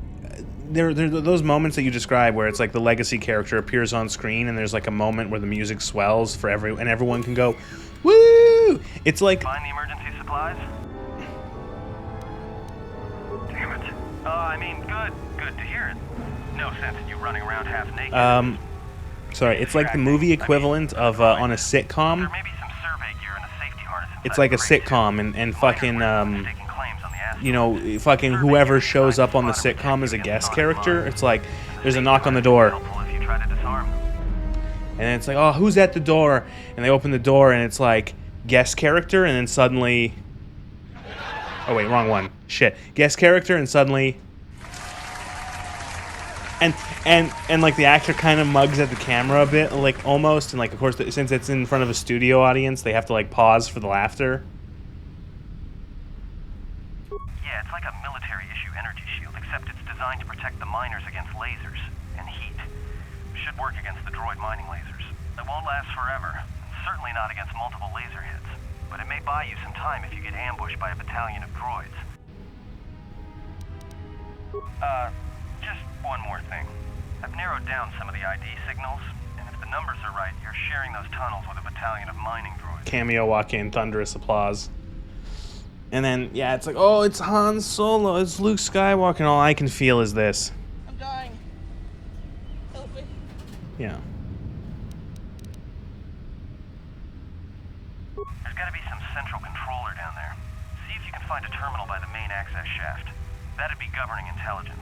There are those moments that you describe where it's like the legacy character appears on screen and there's like a moment where the music swells for and everyone can go, woo! It's like...
Find the emergency supplies? Damn it. I mean, good to hear it. No sense in you running around half naked.
Sorry, it's like the movie equivalent of on a sitcom.
There may be some survey gear and a safety harness inside
It's like a
the crate,
sitcom and fucking,
taking claims on the asset.
you know, fucking whoever shows up on the sitcom as a guest character, it's like, there's a knock on the door.
Helpful if you try to disarm them.
And then it's like, oh, who's at the door? And they open the door and it's like, guest character, and then suddenly... Oh wait, wrong one. Shit. Guest character, and suddenly... And like the actor kind of mugs at the camera a bit, like almost, and like of course since it's in front of a studio audience, they have to like pause for the laughter.
Yeah, it's like a military-issue energy shield, except it's designed to protect the miners against lasers and heat. Should work against the droid mining lasers. It won't last forever, and certainly not against multiple laser hits. But it may buy you some time if you get ambushed by a battalion of droids. Just one more thing. I've narrowed down some of the ID signals, and if the numbers are right, you're sharing those tunnels with a battalion of mining droids.
Cameo walk in, thunderous applause. And then, yeah, it's like, oh, it's Han Solo, it's Luke Skywalker, and all I can feel is this.
I'm dying. Help me.
Yeah.
There's gotta be some central controller down there. See if you can find a terminal by the main access shaft. That'd be governing intelligence.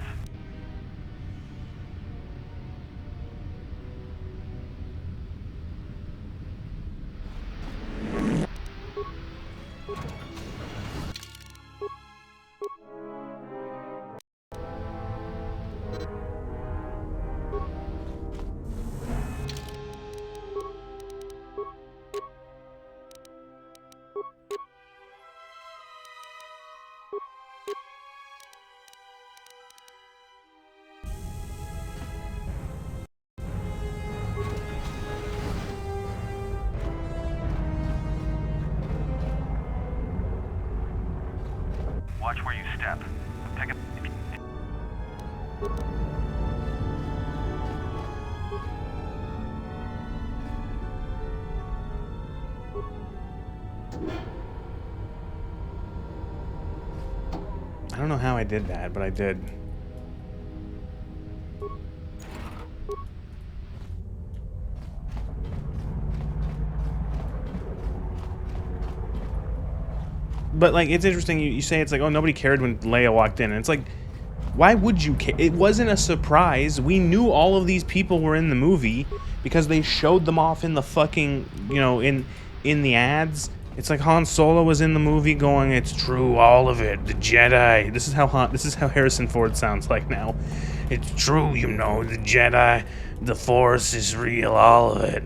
Watch where you step. Pick up.
I don't know how I did that, but I did. But, like, it's interesting, you say it's like, oh, nobody cared when Leia walked in. And it's like, why would you care? It wasn't a surprise. We knew all of these people were in the movie because they showed them off in the fucking, you know, in the ads. It's like Han Solo was in the movie going, it's true, all of it, the Jedi. This is how Harrison Ford sounds like now. It's true, you know, the Jedi, the Force is real, all of it.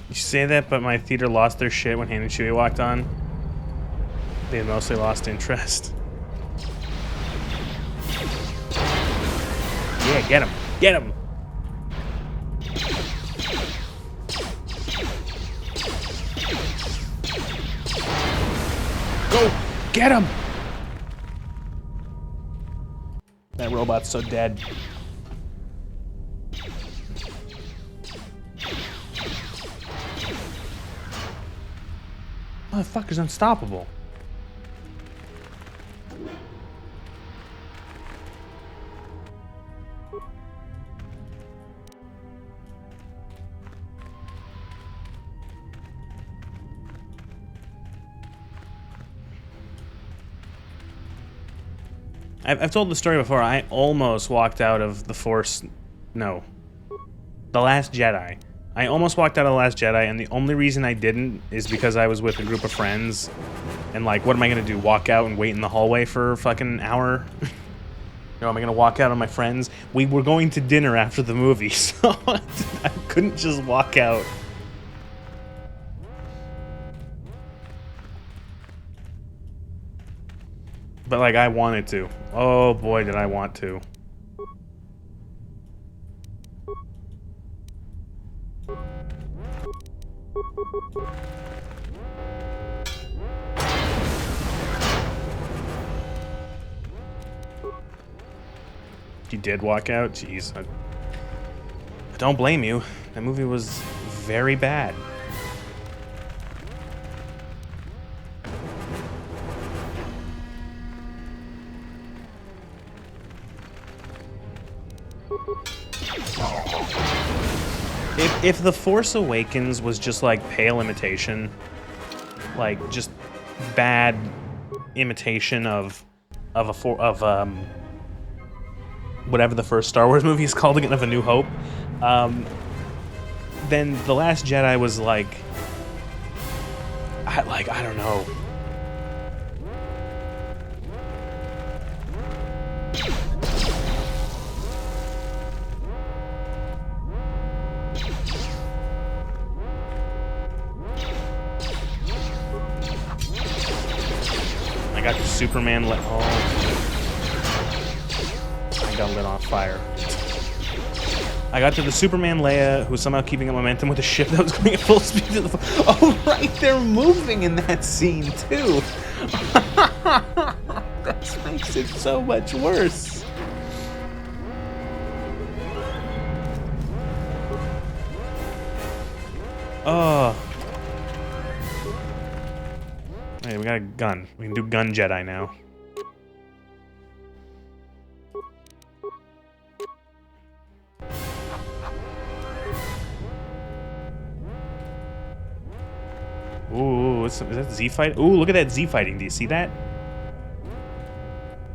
You say that, but my theater lost their shit when Han and Chewie walked on. They mostly lost interest. Yeah, get him. Get him. Go. Get him. That robot's so dead. Motherfucker's unstoppable. I've told the story before. I almost walked out of The Force... No. The Last Jedi. I almost walked out of The Last Jedi, and the only reason I didn't is because I was with a group of friends. And, like, what am I gonna do? Walk out and wait in the hallway for a fucking hour? No, am I gonna walk out on my friends? We were going to dinner after the movie, so I couldn't just walk out. But, like, I wanted to. Oh, boy, did I want to. You did walk out? Jeez. I don't blame you. That movie was very bad. If The Force Awakens was just like pale imitation, like just bad imitation of whatever the first Star Wars movie is called again, of A New Hope, then The Last Jedi was like I don't know. I got the Superman lit. Oh, I got lit on fire. I got to the Superman Leia, who's somehow keeping up momentum with a ship that was going at full speed to the. Oh, right, they're moving in that scene too. That makes it so much worse. Oh. Hey, we got a gun. We can do gun Jedi now. Ooh, is that Z fight? Ooh, look at that Z fighting. Do you see that?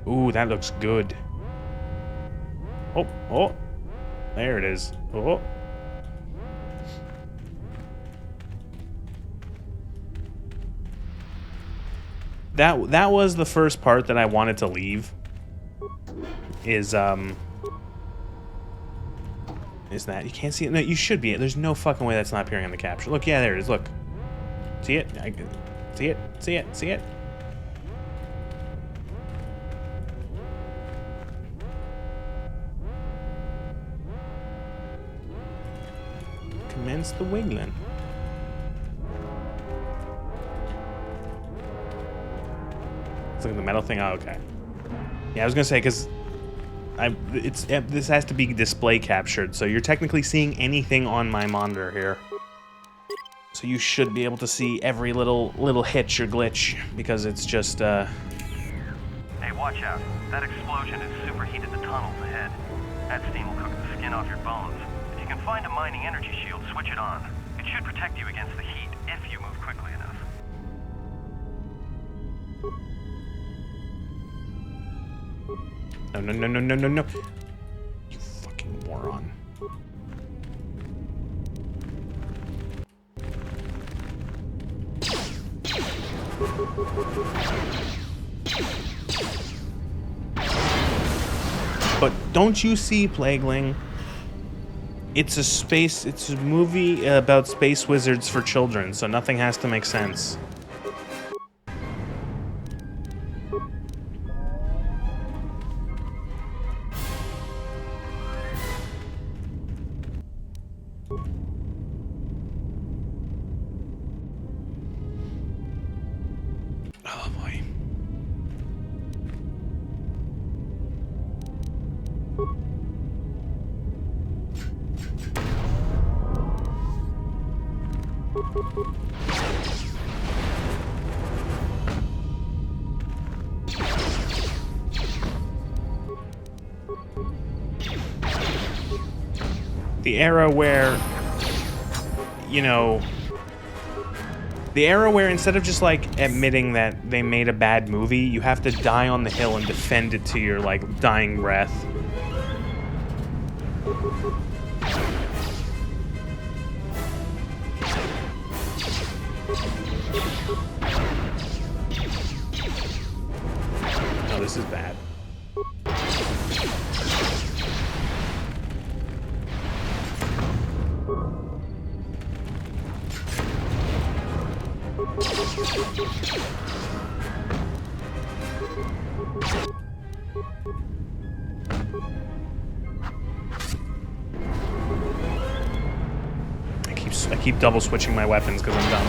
Ooh, that looks good. Oh, oh. There it is. Oh. That was the first part that I wanted to leave. Is that you can't see it? No, you should be. There's no fucking way that's not appearing on the capture. Look, yeah, there it is. Look, see it? See it? See it? See it? Commence the wiggling. Look at the metal thing. Oh, okay. Yeah, I was gonna say because this has to be display captured, so you're technically seeing anything on my monitor here. So you should be able to see every little hitch or glitch because it's just.
Hey, watch out! That explosion has superheated the tunnels ahead. That steam will cook the skin off your bones. If you can find a mining energy shield, switch it on. It should protect you against the heat if you move quickly enough.
No, no, no, no, no, no, no. You fucking moron. But don't you see, Plagueling? It's a movie about space wizards for children, so nothing has to make sense. Oh boy. The era where, you know, the era where instead of just like admitting that they made a bad movie, you have to die on the hill and defend it to your like dying breath. Oh, this is bad. I keep double switching my weapons because I'm dumb.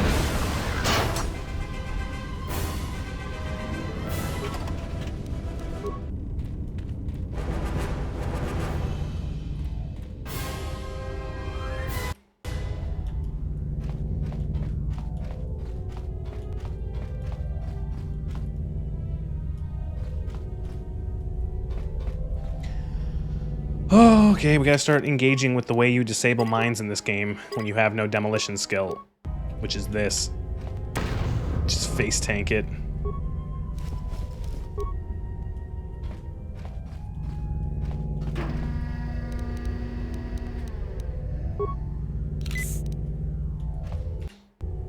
Oh, okay, we gotta start engaging with the way you disable mines in this game when you have no demolition skill, which is this. Just face tank it.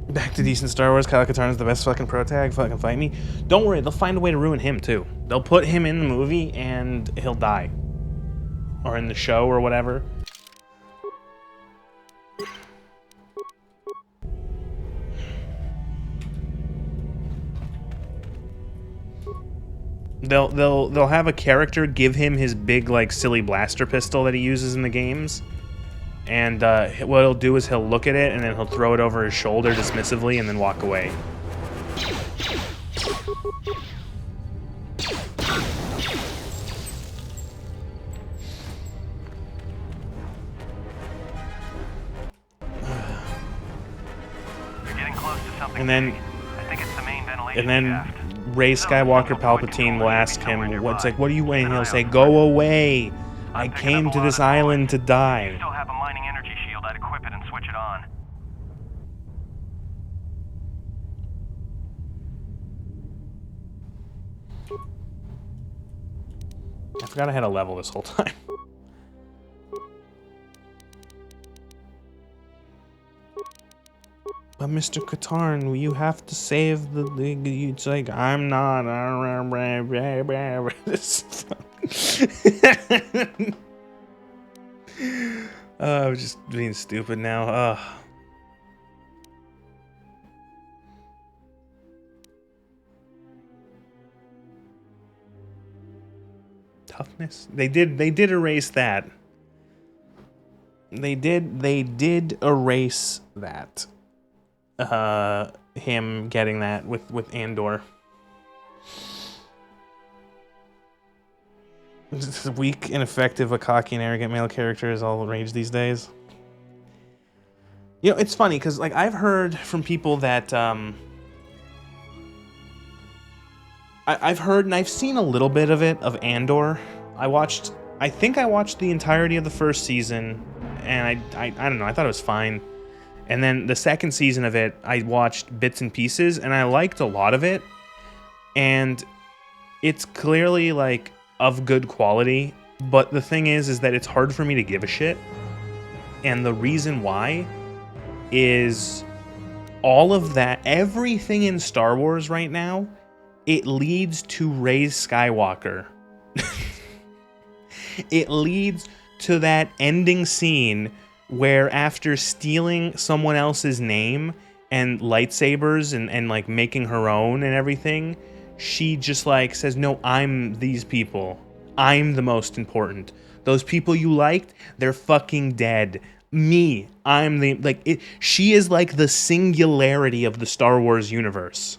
Back to decent Star Wars. Kyle Katarn's the best fucking pro tag. Fucking fight me. Don't worry, they'll find a way to ruin him too. They'll put him in the movie and he'll die. Or in the show or whatever. They'll have a character give him his big like silly blaster pistol that he uses in the games. And what he'll do is he'll look at it and then he'll throw it over his shoulder dismissively and then walk away. And then Rey Skywalker Palpatine will ask him, "What's like? What do you want?" And he'll say, "Go away! I came to this island to die."
Still have a mining energy shield. I'd equip it and switch it on.
I forgot I had a level this whole time. But Mr. Katarn, you have to save the. It's like I'm not. I'm just being stupid now. Toughness. They did erase that. They did erase that. Him getting that with Andor. This weak, ineffective, a cocky and arrogant male character is all the rage these days. You know, it's funny because like I've heard from people that I've heard and I've seen a little bit of it of Andor. I think I watched the entirety of the first season, and I don't know. I thought it was fine. And then the second season of it, I watched bits and pieces, and I liked a lot of it. And it's clearly, like, of good quality. But the thing is that it's hard for me to give a shit. And the reason why is all of that, everything in Star Wars right now, it leads to Rey Skywalker. It leads to that ending scene where after stealing someone else's name and lightsabers and like making her own and everything, she just like says, no, I'm these people. I'm the most important. Those people you liked, they're fucking dead. Me, I'm the, like, it, she is like the singularity of the Star Wars universe.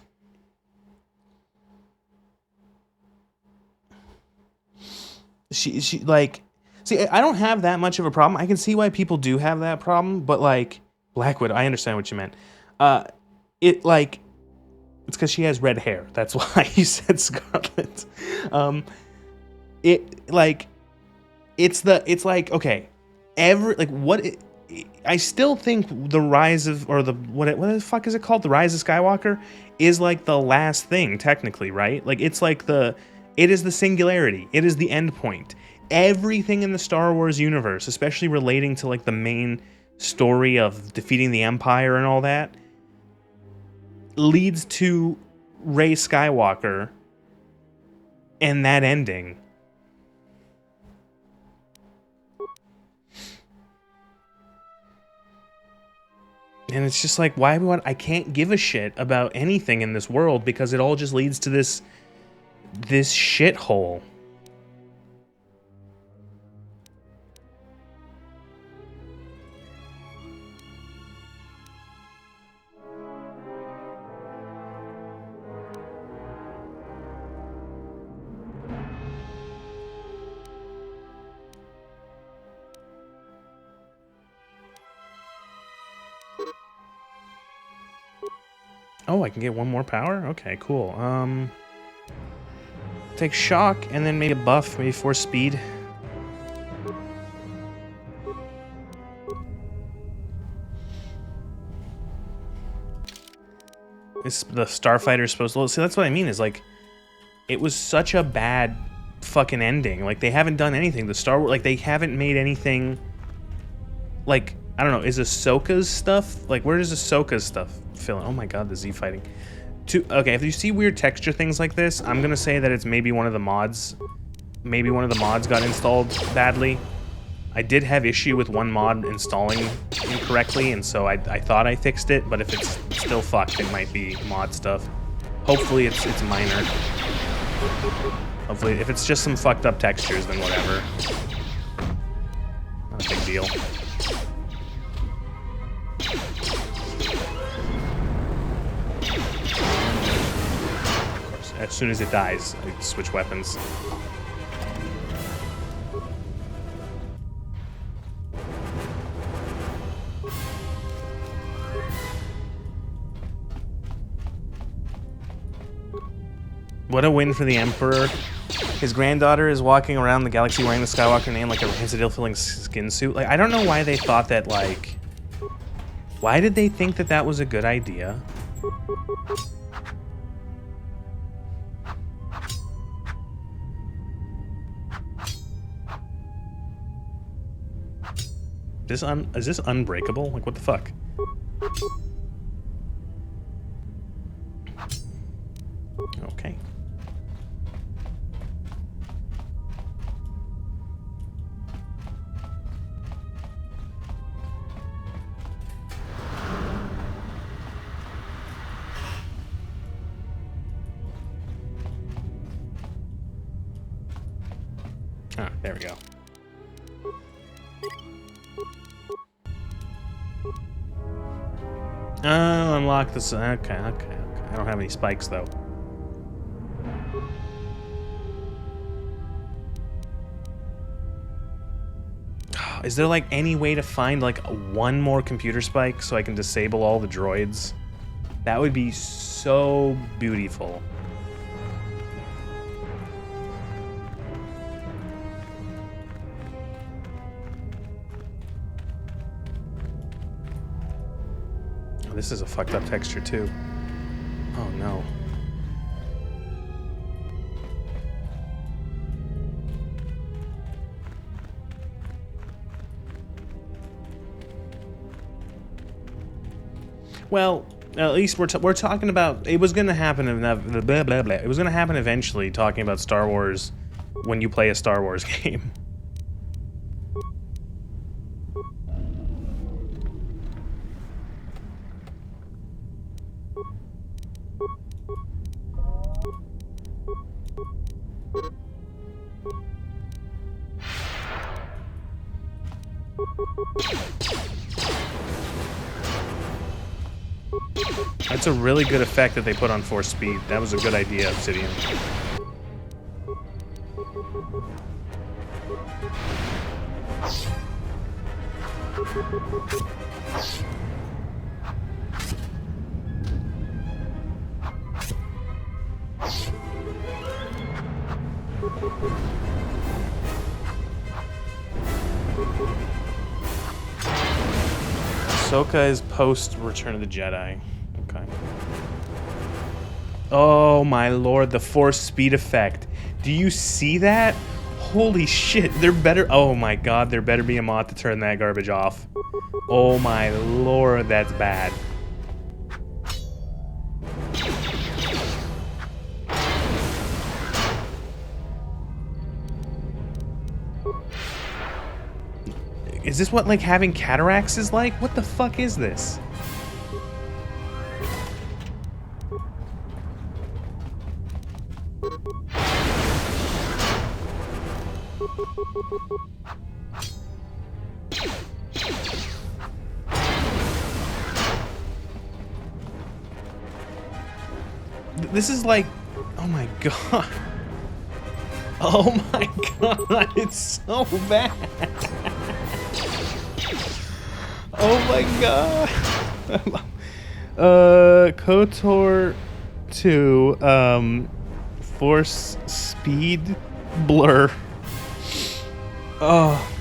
She like, see, I don't have that much of a problem. I can see why people do have that problem, but like, Black Widow, I understand what you meant. It like, it's because she has red hair. That's why you said Scarlet. It like, it's like, okay, I still think the rise of, or what the fuck is it called? The Rise of Skywalker is like the last thing, technically, right? Like, it's like it is the singularity. It is the end point. Everything in the Star Wars universe, especially relating to like the main story of defeating the Empire and all that, leads to Rey Skywalker and that ending. And it's just like, why would I can't give a shit about anything in this world because it all just leads to this shithole. Oh, I can get one more power? Okay, cool. Take shock and then maybe a buff, maybe force speed. The Starfighter's supposed to... See, that's what I mean, is like, it was such a bad fucking ending. Like, they haven't done anything. The Star Wars, like, they haven't made anything... Like, I don't know, is Ahsoka's stuff... Like, where does Ahsoka's stuff fill in? Oh my god, the Z fighting. Okay, if you see weird texture things like this, I'm gonna say that it's maybe one of the mods. Maybe one of the mods got installed badly. I did have issue with one mod installing incorrectly, and so I thought I fixed it, but if it's still fucked, it might be mod stuff. Hopefully it's minor. Hopefully, if it's just some fucked up textures, then whatever. Not a big deal. Of course, as soon as it dies, I switch weapons. What a win for the Emperor. His granddaughter is walking around the galaxy wearing the Skywalker name like a rancid ill-filling skin suit. Like, I don't know why they thought that, like... Why did they think that that was a good idea? Is this unbreakable? Like, what the fuck? Okay. Ah, there we go. Oh, unlock this. Okay. I don't have any spikes, though. Is there, like, any way to find, like, one more computer spike so I can disable all the droids? That would be so beautiful. This is a fucked up texture too. Oh no. Well, At least we're talking about it was gonna happen in blah blah blah. It was gonna happen eventually. Talking about Star Wars when you play a Star Wars game. That's a really good effect that they put on Force Speed. That was a good idea, Obsidian. Ahsoka is post Return of the Jedi. Okay. Oh my lord, the Force Speed effect. Do you see that? Holy shit, there better... Oh my god, there better be a mod to turn that garbage off. Oh my lord, that's bad. Is this what, like, having cataracts is like? What the fuck is this? This is like... Oh my god. Oh my god, it's so bad. Oh my god. KOTOR 2, Force Speed Blur. Oh.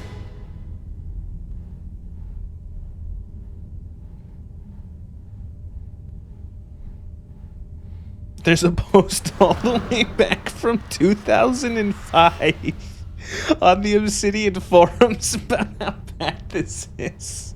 There's a post all the way back from 2005 on the Obsidian forums about how bad this is.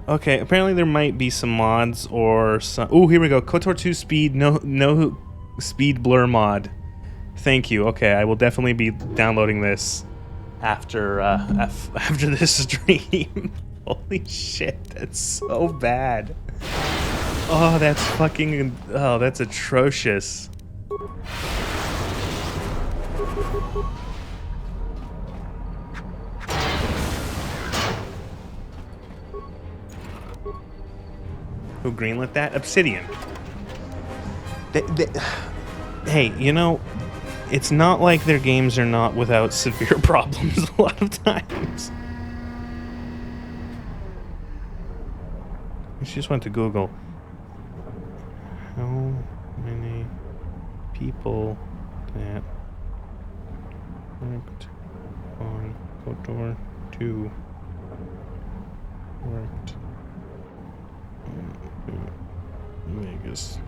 Okay, apparently there might be some mods or some... Oh, here we go. KOTOR 2 Speed, no Speed Blur mod. Thank you. Okay, I will definitely be downloading this after after this stream. Holy shit, that's so bad. Oh, that's fucking... Oh, that's atrocious. Who greenlit that? Obsidian. Hey, you know, it's not like their games are not without severe problems a lot of times. She just went to Google. How many people that worked on KOTOR 2 worked Vegas.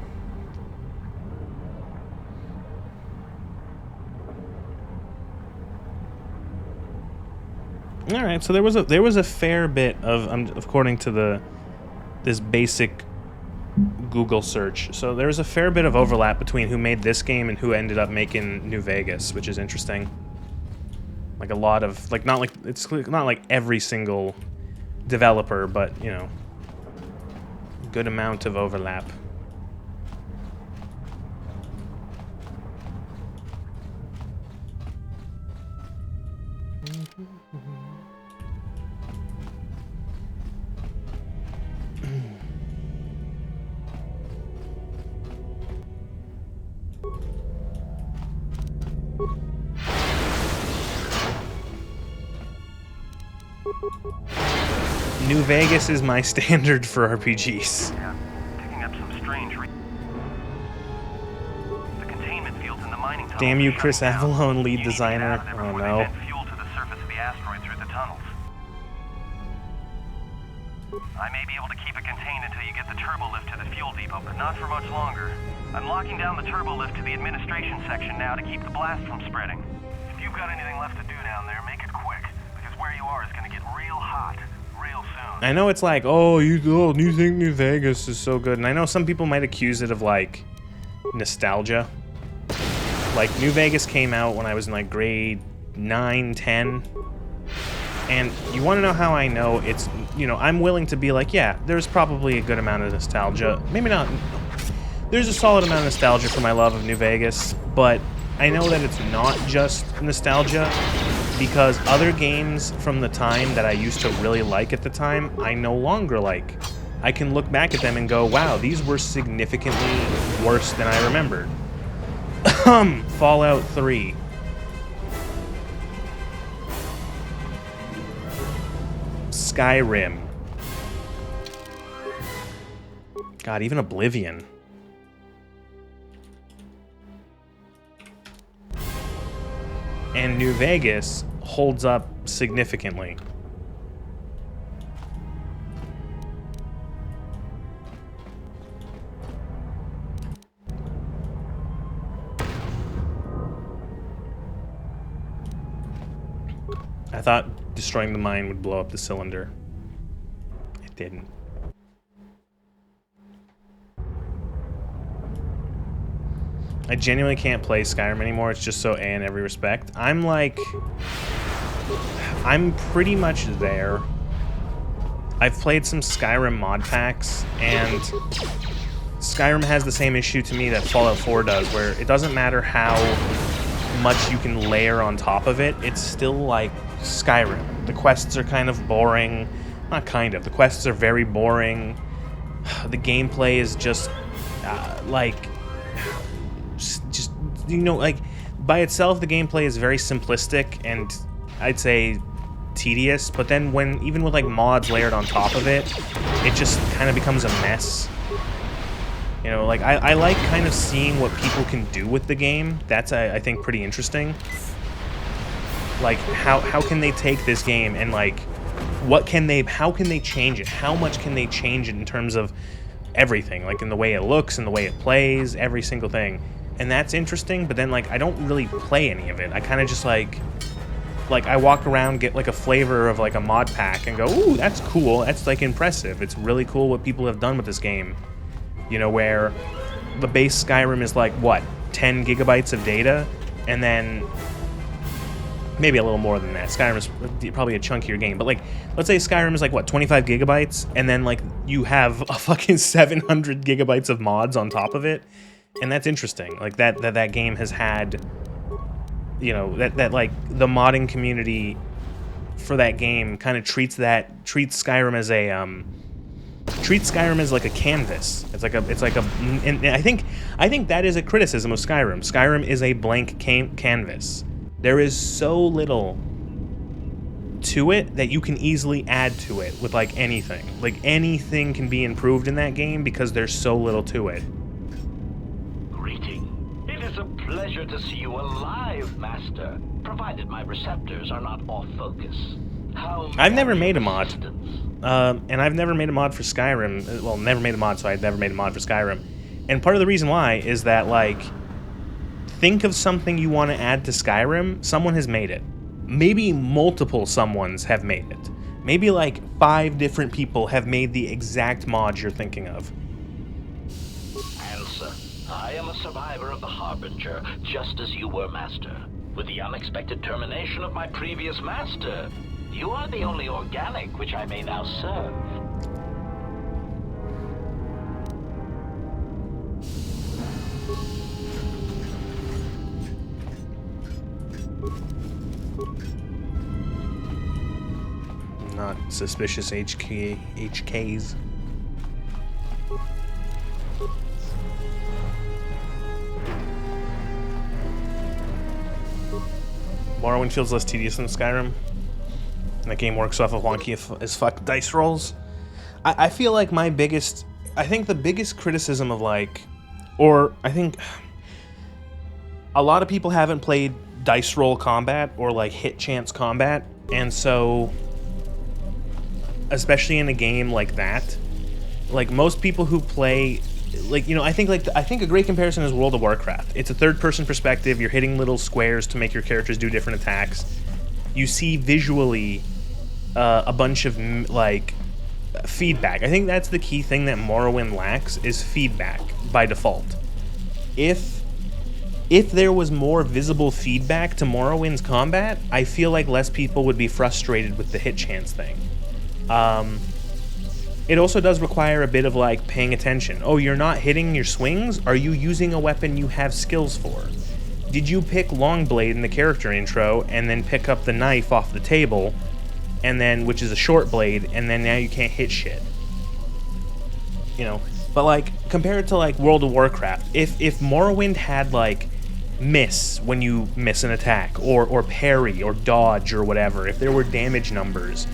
All right, so there was a fair bit of according to this basic Google search. So there was a fair bit of overlap between who made this game and who ended up making New Vegas, which is interesting. Like a lot of it's not like every single developer, but you know, good amount of overlap. New Vegas is my standard for RPGs.
Yeah, picking up some strange the containment fields in the mining tunnels.
Damn you,
are
Chris
shutting down.
Avalone, lead
You need to get
designer.
out of there
Oh
before they
no.
vent fuel to the surface of the asteroid through the tunnels. I may be able to keep it contained until you get the turbo lift to the fuel depot, but not for much longer. I'm locking down the turbo lift to the administration section now to keep the blast from spreading. If you've got anything left to do down there, make it quick, because where you are is going to get real hot real soon.
I know it's like, oh, you think New Vegas is so good, and I know some people might accuse it of like nostalgia. Like New Vegas came out when I was in like grade 9, 10. And you want to know how I know it's, you know, I'm willing to be like, yeah, there's probably a good amount of nostalgia. Maybe not. There's a solid amount of nostalgia for my love of New Vegas, but I know that it's not just nostalgia, because other games from the time that I used to really like at the time, I no longer like. I can look back at them and go, wow, these were significantly worse than I remembered. Fallout 3. Skyrim. God, even Oblivion. And New Vegas holds up significantly. I thought destroying the mine would blow up the cylinder. It didn't. I genuinely can't play Skyrim anymore. It's just so A in every respect. I'm pretty much there. I've played some Skyrim mod packs, and Skyrim has the same issue to me that Fallout 4 does, where it doesn't matter how much you can layer on top of it, it's still like Skyrim. The quests are kind of boring. Not kind of. The quests are very boring. The gameplay is just, just, you know, like, by itself, the gameplay is very simplistic and I'd say tedious, but then even with, like, mods layered on top of it, it just kind of becomes a mess. You know, like, I like kind of seeing what people can do with the game. That's, I think, pretty interesting. Like, how can they take this game and, like, how can they change it? How much can they change it in terms of everything? Like, in the way it looks, in the way it plays, every single thing. And that's interesting, but then, like, I don't really play any of it. I kind of just, like, I walk around, get, like, a flavor of, like, a mod pack and go, ooh, that's cool. That's, like, impressive. It's really cool what people have done with this game. You know, where the base Skyrim is like, what, 10 gigabytes of data? And then maybe a little more than that. Skyrim is probably a chunkier game. But, like, let's say Skyrim is like, what, 25 gigabytes? And then, like, you have a fucking 700 gigabytes of mods on top of it. And that's interesting. Like, that game has had, you know, that like, the modding community for that game kind of treats Skyrim as a, treats Skyrim as like a canvas. It's like a, and I think that is a criticism of Skyrim. Skyrim is a blank canvas. There is so little to it that you can easily add to it with like anything. Like anything can be improved in that game because there's so little to it.
Greeting. It is a pleasure to see you alive, Master, provided my receptors are not off focus.
I've never made a mod. And I've never made a mod for Skyrim. Well, never made a mod, so I've never made a mod for Skyrim. And part of the reason why is that, like, think of something you want to add to Skyrim, someone has made it. Maybe multiple someones have made it. Maybe, like, 5 different people have made the exact mod you're thinking of.
Answer. I am a survivor of the Harbinger, just as you were, Master. With the unexpected termination of my previous Master, you are the only organic which I may now serve.
Not suspicious HKs. Morrowind feels less tedious than Skyrim. That game works off of wonky as fuck dice rolls. I feel like I think the biggest criticism of, like, or I think a lot of people haven't played dice roll combat or like hit chance combat, and so especially in a game like that. Like most people who play, like, you know, I think a great comparison is World of Warcraft. It's a third-person perspective. You're hitting little squares to make your characters do different attacks. You see visually a bunch of like feedback. I think that's the key thing that Morrowind lacks is feedback by default. If there was more visible feedback to Morrowind's combat, I feel like less people would be frustrated with the hit chance thing. It also does require a bit of like paying attention. Oh, you're not hitting your swings? Are you using a weapon you have skills for? Did you pick Longblade in the character intro and then pick up the knife off the table, and then, which is a short blade, and then now you can't hit shit? You know, but like compared to like World of Warcraft, if Morrowind had like miss when you miss an attack, or parry or dodge or whatever, if there were damage numbers,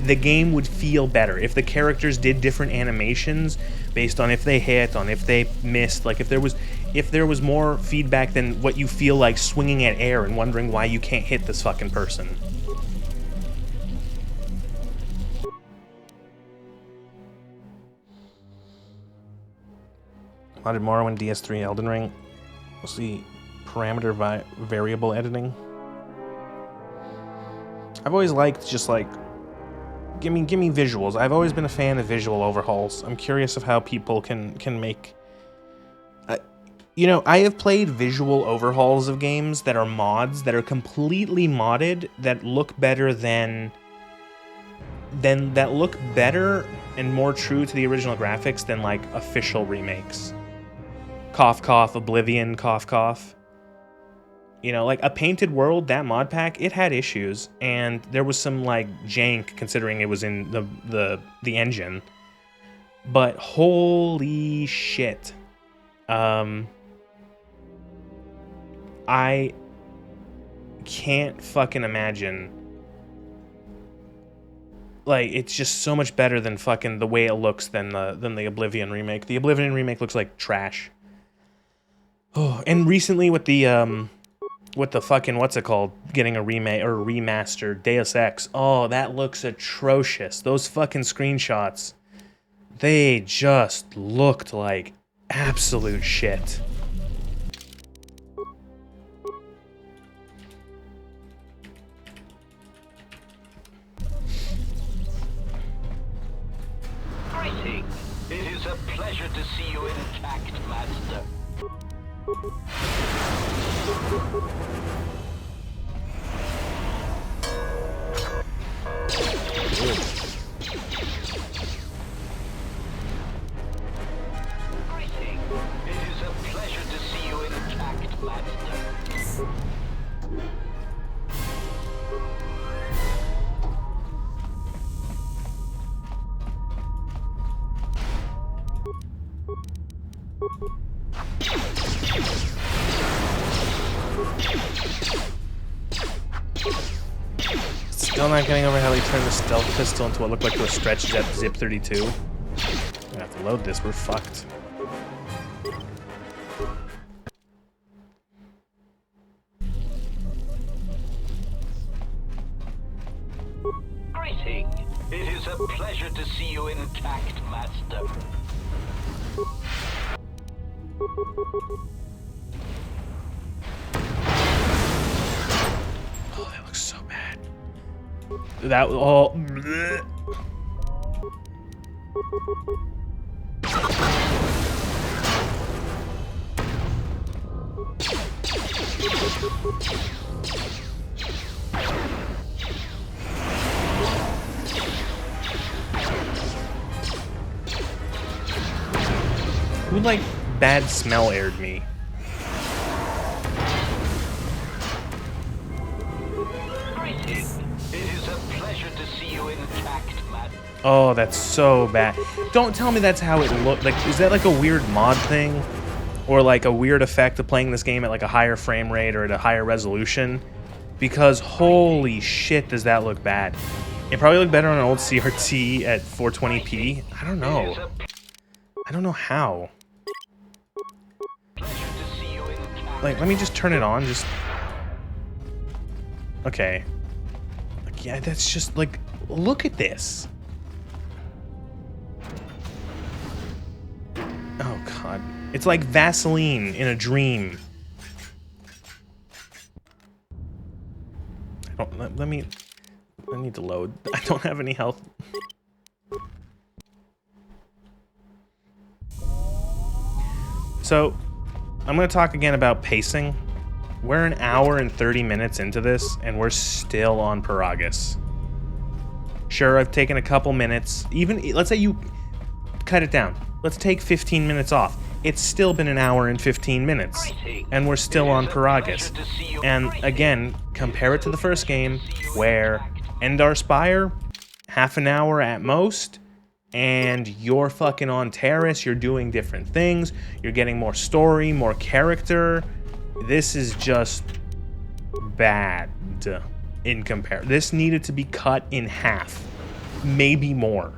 the game would feel better. If the characters did different animations based on if they hit, on if they missed, like if there was more feedback than what you feel like swinging at air and wondering why you can't hit this fucking person. Modded Morrowind, DS3, Elden Ring. We'll see parameter variable editing. I've always liked just like give me visuals. I've always been a fan of visual overhauls. I'm curious of how people can make. You know, I have played visual overhauls of games that are mods that are completely modded that look better that look better and more true to the original graphics than like official remakes. Cough cough, Oblivion, cough cough. You know, like a Painted World, that mod pack, it had issues, and there was some like jank considering it was in the engine. But holy shit. I can't fucking imagine. Like, it's just so much better than fucking the way it looks than the Oblivion remake. The Oblivion remake looks like trash. Oh, and recently with the fucking, what's it called, getting a remake or a remaster, Deus Ex. Oh, that looks atrocious. Those fucking screenshots, they just looked like absolute shit.
Greetings. It is a pleasure to see you intact, Master. Greetings. It is a pleasure to see you intact, Master.
Still not getting over how they turned the stealth pistol into what looked like a stretch jet Zip 32. I'm gonna have to load this, we're fucked.
Greeting. It is a pleasure to see you intact, Master.
Oh, that looks so bad. That all. Bleh. Who, like, bad smell aired me? Oh, that's so bad. Don't tell me that's how it looked. Like, is that like a weird mod thing? Or like a weird effect of playing this game at like a higher frame rate or at a higher resolution? Because holy shit, does that look bad. It probably looked better on an old CRT at 420p. I don't know. I don't know how. Like, let me just turn it on, just... Okay. Like, yeah, that's just, like, look at this. Oh god. It's like Vaseline in a dream. I don't, let me... I need to load. I don't have any health. So, I'm going to talk again about pacing. We're an hour and 30 minutes into this, and we're still on Paragus. Sure, I've taken a couple minutes. Even, let's say you cut it down. Let's take 15 minutes off. It's still been an hour and 15 minutes, and we're still on Paragus. And again, compare it to the first game, where Endar Spire, half an hour at most, and you're fucking on Terrace, you're doing different things, you're getting more story, more character. This is just bad in comparison. This needed to be cut in half, maybe more.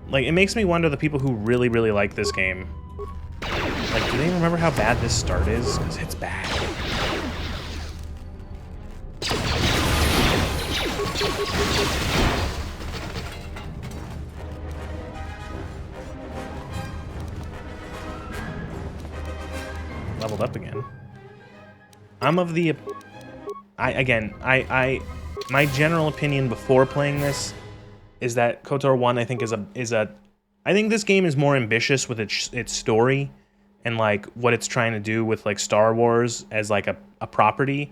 Like, it makes me wonder the people who really, really like this game. Like, do they remember how bad this start is? Because it's bad. Leveled up again. I'm of the... my general opinion before playing this is that KOTOR 1, I think, I think this game is more ambitious with its story and, like, what it's trying to do with, like, Star Wars as, like, a property,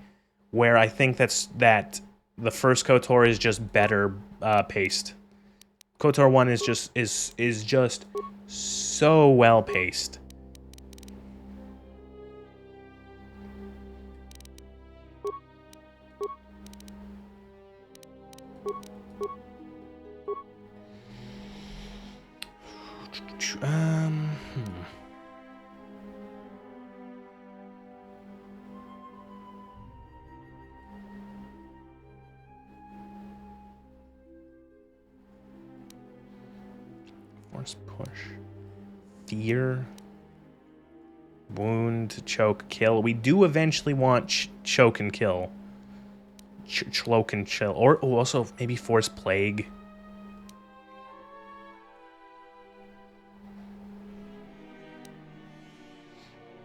where I think that the first KOTOR is just better paced. KOTOR 1 is just so well paced. Force push. Fear. Wound, choke, kill. We do eventually want choke and kill. Choke and chill. Or also maybe force plague.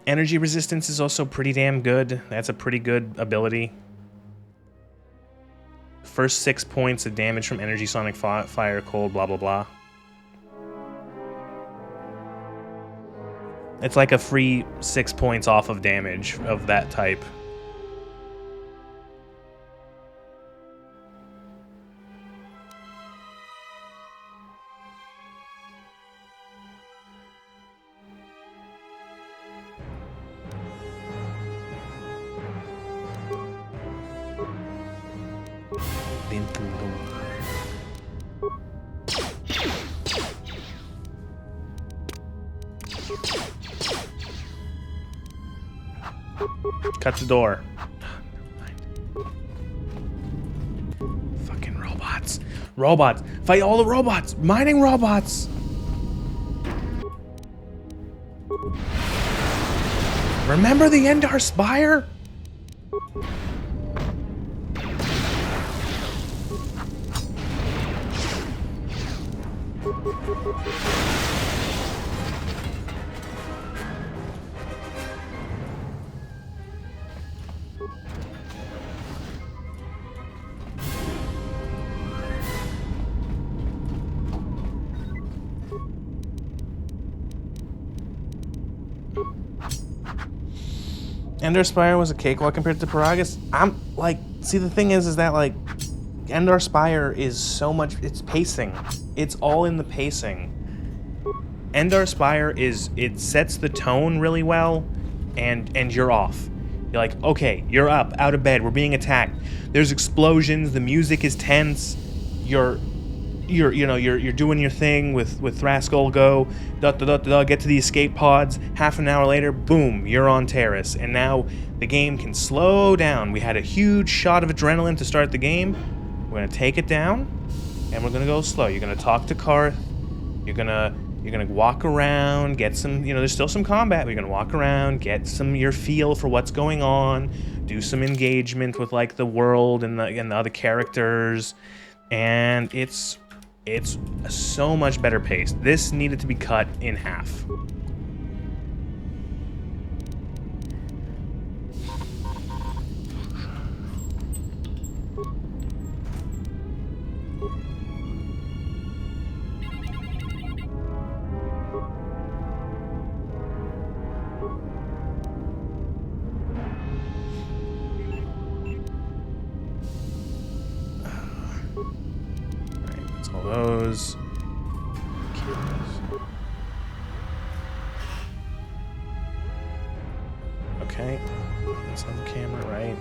Energy resistance is also pretty damn good. That's a pretty good ability. First 6 points of damage from energy, sonic, fire, cold, blah, blah, blah. It's like a free 6 points off of damage of that type. Cut the door. Fucking robots. Robots. Fight all the robots. Mining robots. Remember the Endar Spire? Endar Spire was a cakewalk compared to Paragus. I'm like, see, the thing is that like, Endar Spire is so much. It's pacing. It's all in the pacing. Endar Spire it sets the tone really well, and you're off. You're like, okay, you're up, out of bed. We're being attacked. There's explosions. The music is tense. You're doing your thing with Thraskull. Go, get to the escape pods. Half an hour later, boom, you're on Terrace, and now the game can slow down. We had a huge shot of adrenaline to start the game. We're gonna take it down, and we're gonna go slow. You're gonna talk to Karth. You're gonna walk around, get some. There's still some combat. But you're gonna walk around, get your feel for what's going on. Do some engagement with like the world and the other characters. and it's so much better paced. This needed to be cut in half. Those cameras. Okay, that's on the camera, right?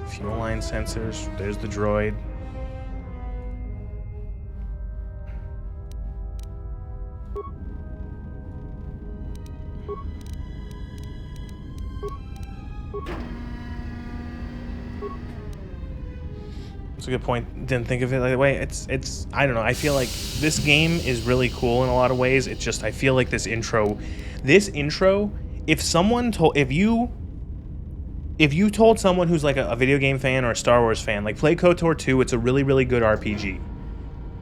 Fuel line sensors. There's the droid. That's a good point. Didn't think of it that way. It's I don't know. I feel like this game is really cool in a lot of ways. It's just I feel like this intro, if someone told if you told someone who's like a video game fan or a Star Wars fan, like play KOTOR 2, it's a really, really good RPG,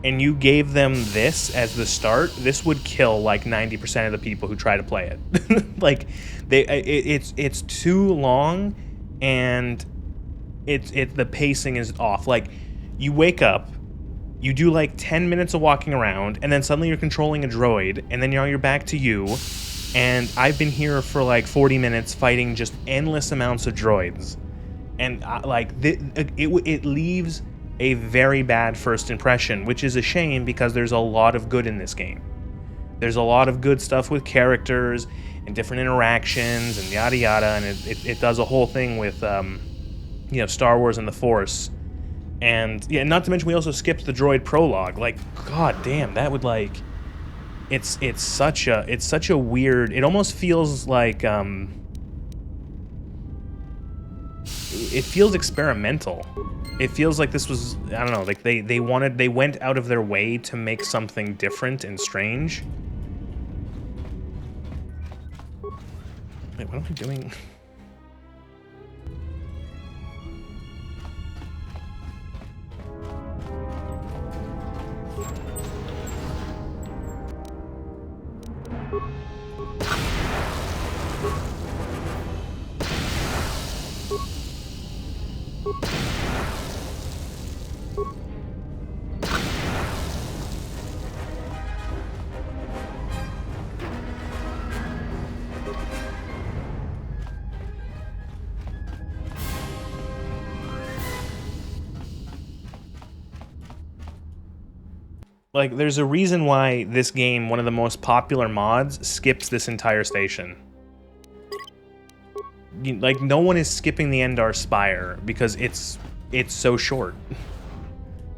and you gave them this as the start, this would kill like 90% of the people who try to play it. Like it's too long, and the pacing is off. Like, you wake up, you do like 10 minutes of walking around, and then suddenly you're controlling a droid, and then you're back to you, and I've been here for like 40 minutes fighting just endless amounts of droids, and it leaves a very bad first impression, which is a shame because there's a lot of good in this game. There's a lot of good stuff with characters and different interactions and yada yada, and it does a whole thing with you know, Star Wars and the Force. And yeah, not to mention we also skipped the droid prologue. Like, god damn, that would like it's such a weird, it almost feels like it feels experimental. It feels like this was, I don't know, like they went out of their way to make something different and strange. Wait, what am I doing? Like, there's a reason why this game, one of the most popular mods, skips this entire station. Like, no one is skipping the Endar Spire because it's so short.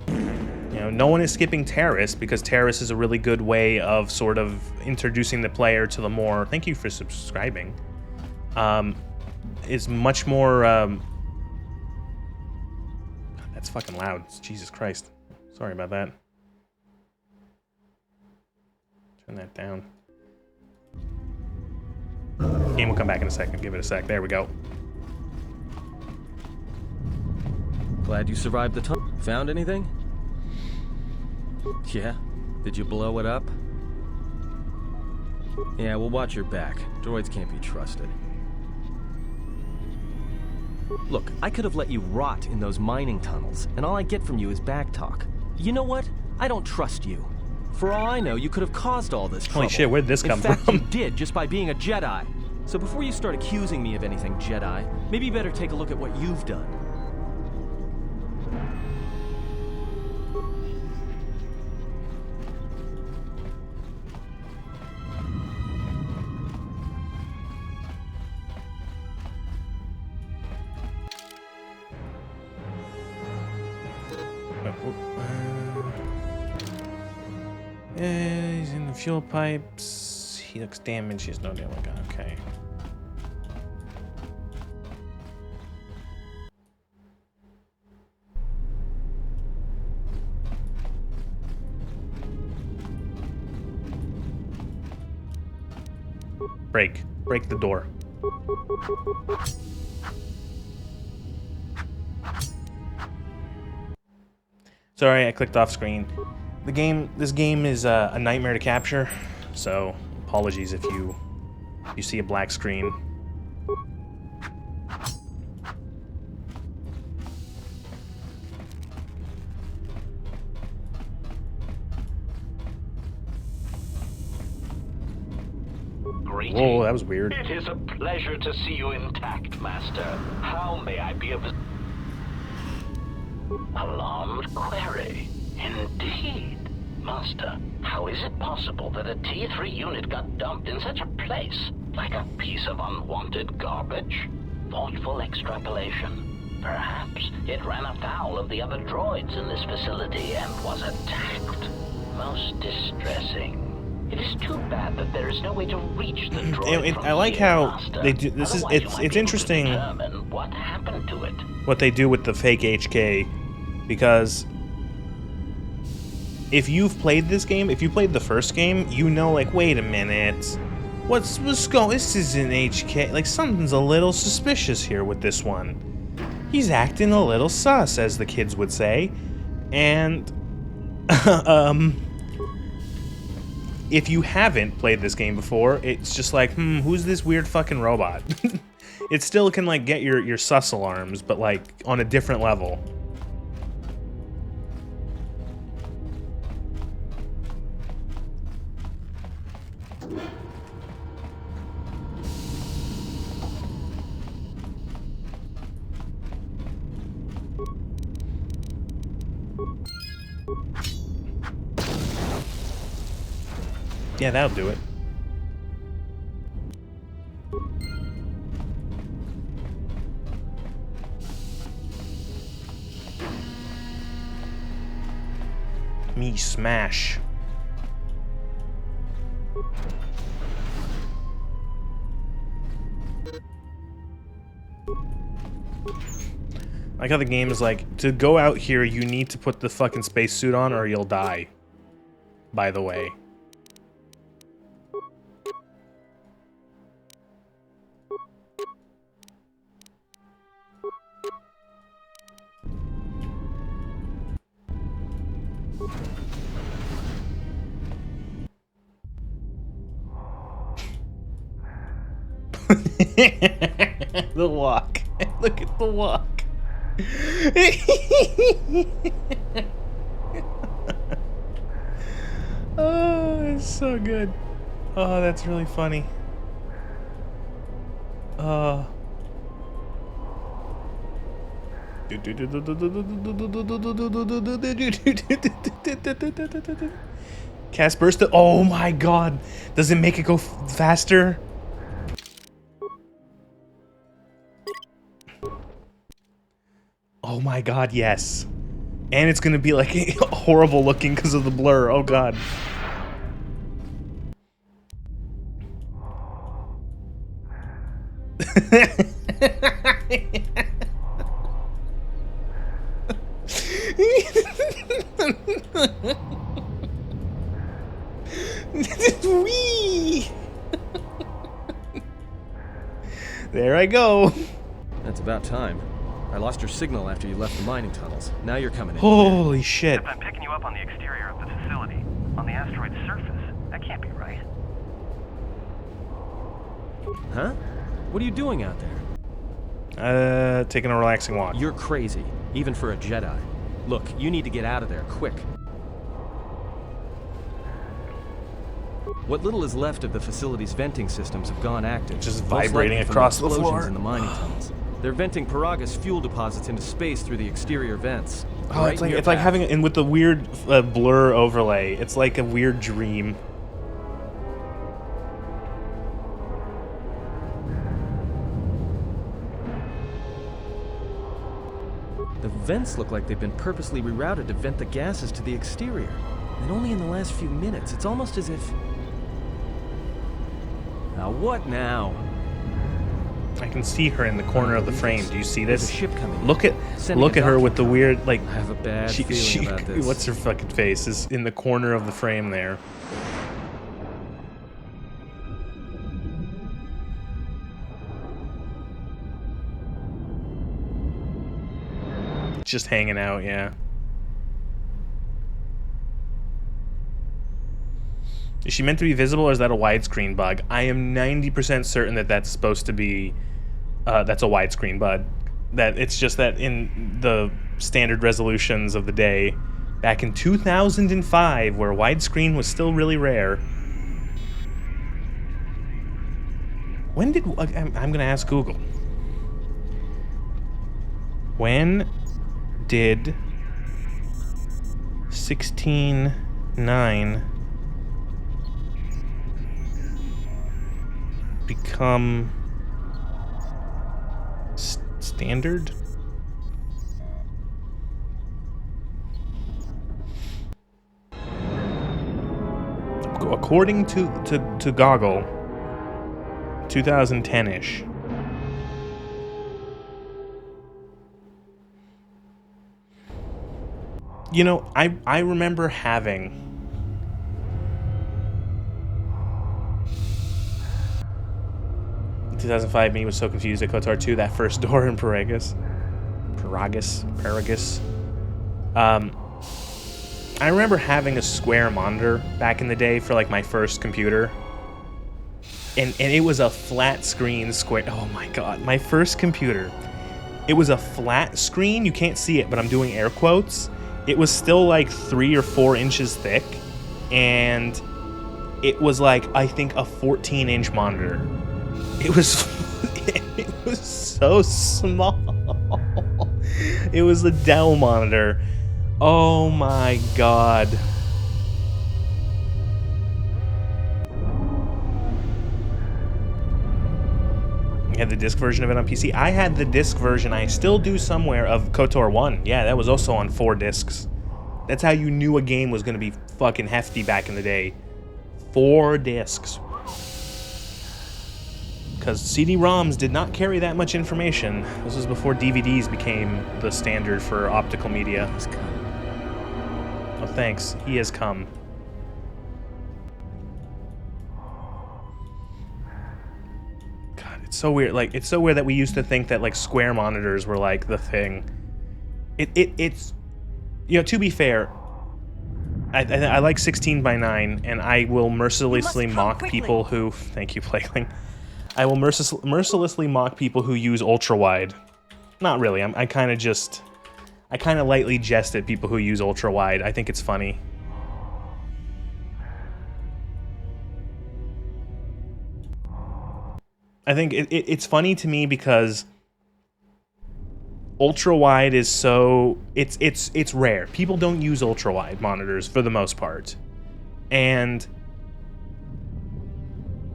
You know, no one is skipping Terrace because Terrace is a really good way of sort of introducing the player to the more... Thank you for subscribing. Is much more... God, that's fucking loud. Jesus Christ. Sorry about that. Turn that down. Game will come back in a second. Give it a sec. There we go.
Glad you survived the tunnel. Found anything? Yeah? Did you blow it up? Yeah, well, watch your back. Droids can't be trusted. Look, I could have let you rot in those mining tunnels, and all I get from you is back talk. You know what? I don't trust you. For all I know, you could have caused all this trouble.
Holy shit, where'd this come
from? In fact, you
from?
did, just by being a Jedi. So before you start accusing me of anything, Jedi, maybe you better take a look at what you've done.
He's in the fuel pipes. He looks damaged. He has no deal. Okay. Break the door. Sorry, I clicked off screen. This game is a nightmare to capture, so apologies if you see a black screen.
Greetings.
Whoa, that was weird.
It is a pleasure to see you intact, Master. How may I be of... Alarmed query. Indeed. Master, how is it possible that a T3 unit got dumped in such a place? Like a piece of unwanted garbage? Thoughtful extrapolation. Perhaps it ran afoul of the other droids in this facility and was attacked. Most distressing. It is too bad that there is no way to reach the droid from
I like
here,
how
Master.
they do. This is
Otherwise, you might
it's
be able to
interesting
determine what happened to it.
what they do with the fake HK, because if you've played this game, if you played the first game, you know, like, wait a minute, what's going? This isn't HK. Like, something's a little suspicious here with this one. He's acting a little sus, as the kids would say, and if you haven't played this game before, it's just like, who's this weird fucking robot? It still can, like, get your sus alarms, but, like, on a different level. Yeah, that'll do it. Me smash. I like how the game is like, to go out here, you need to put the fucking spacesuit on or you'll die. By the way. The walk. Look at the walk. Oh, it's so good. Oh, that's really funny. Cast burst. Oh my god. Does it make it go faster? Oh my god, yes. And it's gonna be like horrible looking because of the blur. Oh god. Whee! There I go.
That's about time. I lost your signal after you left the mining tunnels. Now you're coming in.
Holy shit.
If I'm picking you up on the exterior of the facility, on the asteroid's surface, that can't be right.
Huh? What are you doing out there?
Taking a relaxing walk.
You're crazy, even for a Jedi. Look, you need to get out of there, quick. What little is left of the facility's venting systems have gone active.
Just
most
vibrating
likely from
across the
explosions
floor.
in the mining tunnels. They're venting Paraga's fuel deposits into space through the exterior vents.
Oh,
Right
it's
in
like
your
it's like
path.
having and with the weird blur overlay. It's like a weird dream.
The vents look like they've been purposely rerouted to vent the gases to the exterior. And only in the last few minutes. It's almost as if... Now what now?
I can see her in the corner of the frame. Do you see this?
There's a ship coming in.
Look at
Sending a
her
doctor
with the
down.
weird like.
I have a bad feeling about this.
What's her fucking face? Is in the corner of the frame there. Just hanging out, yeah. Is she meant to be visible, or is that a widescreen bug? I am 90% certain that that's supposed to be, that's a widescreen bug. That it's just that in the standard resolutions of the day, back in 2005, where widescreen was still really rare. When did, I'm gonna ask Google. When did 16:9 become standard? According to Goggle, 2010-ish. You know, I remember having 2005 me was so confused at KOTOR 2, that first door in Paragus. I remember having a square monitor back in the day for like my first computer. And it was a flat screen square. Oh my god, my first computer. It was a flat screen, you can't see it, but I'm doing air quotes. It was still like 3 or 4 inches thick, and it was like, I think, a 14-inch monitor. It was so small. It was a Dell monitor. Oh my god. You had the disc version of it on PC? I had the disc version, I still do somewhere, of KOTOR 1. Yeah, that was also on 4 discs. That's how you knew a game was gonna be fucking hefty back in the day. 4 discs. Because CD-ROMs did not carry that much information. This was before DVDs became the standard for optical media.
Has come.
Oh, thanks. He has come. God, it's so weird. Like, it's so weird that we used to think that, like, square monitors were, like, the thing. It's... You know, to be fair, I like 16:9, and I will mercilessly mock people who... Thank you, Plagueling. I will mercilessly mock people who use ultra-wide. Not really. I kind of just... I kind of lightly jest at people who use ultra-wide. I think it's funny. I think it's funny to me because ultra-wide is so... It's rare. People don't use ultra-wide monitors for the most part. And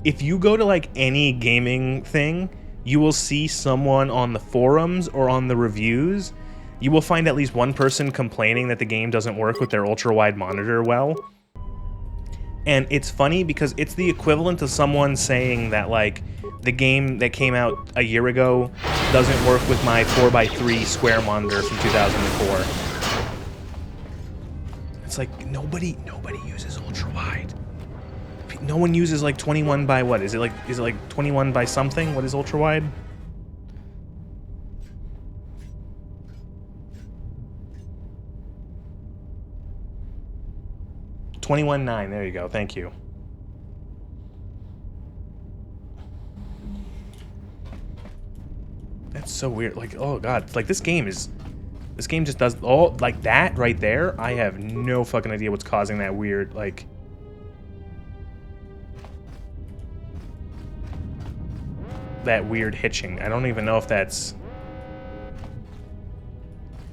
if you go to, like, any gaming thing, you will see someone on the forums or on the reviews, you will find at least one person complaining that the game doesn't work with their ultra-wide monitor well. And it's funny because it's the equivalent of someone saying that, like, the game that came out a year ago doesn't work with my 4x3 square monitor from 2004. It's like, nobody uses ultra-wide. No one uses, like, 21 by what? Is it like 21 by something? What is ultra-wide? $21.9, there you go, thank you. That's so weird, like, oh god, like, this game just does, oh, like, that right there, I have no fucking idea what's causing that weird, like... that weird hitching. I don't even know if that's...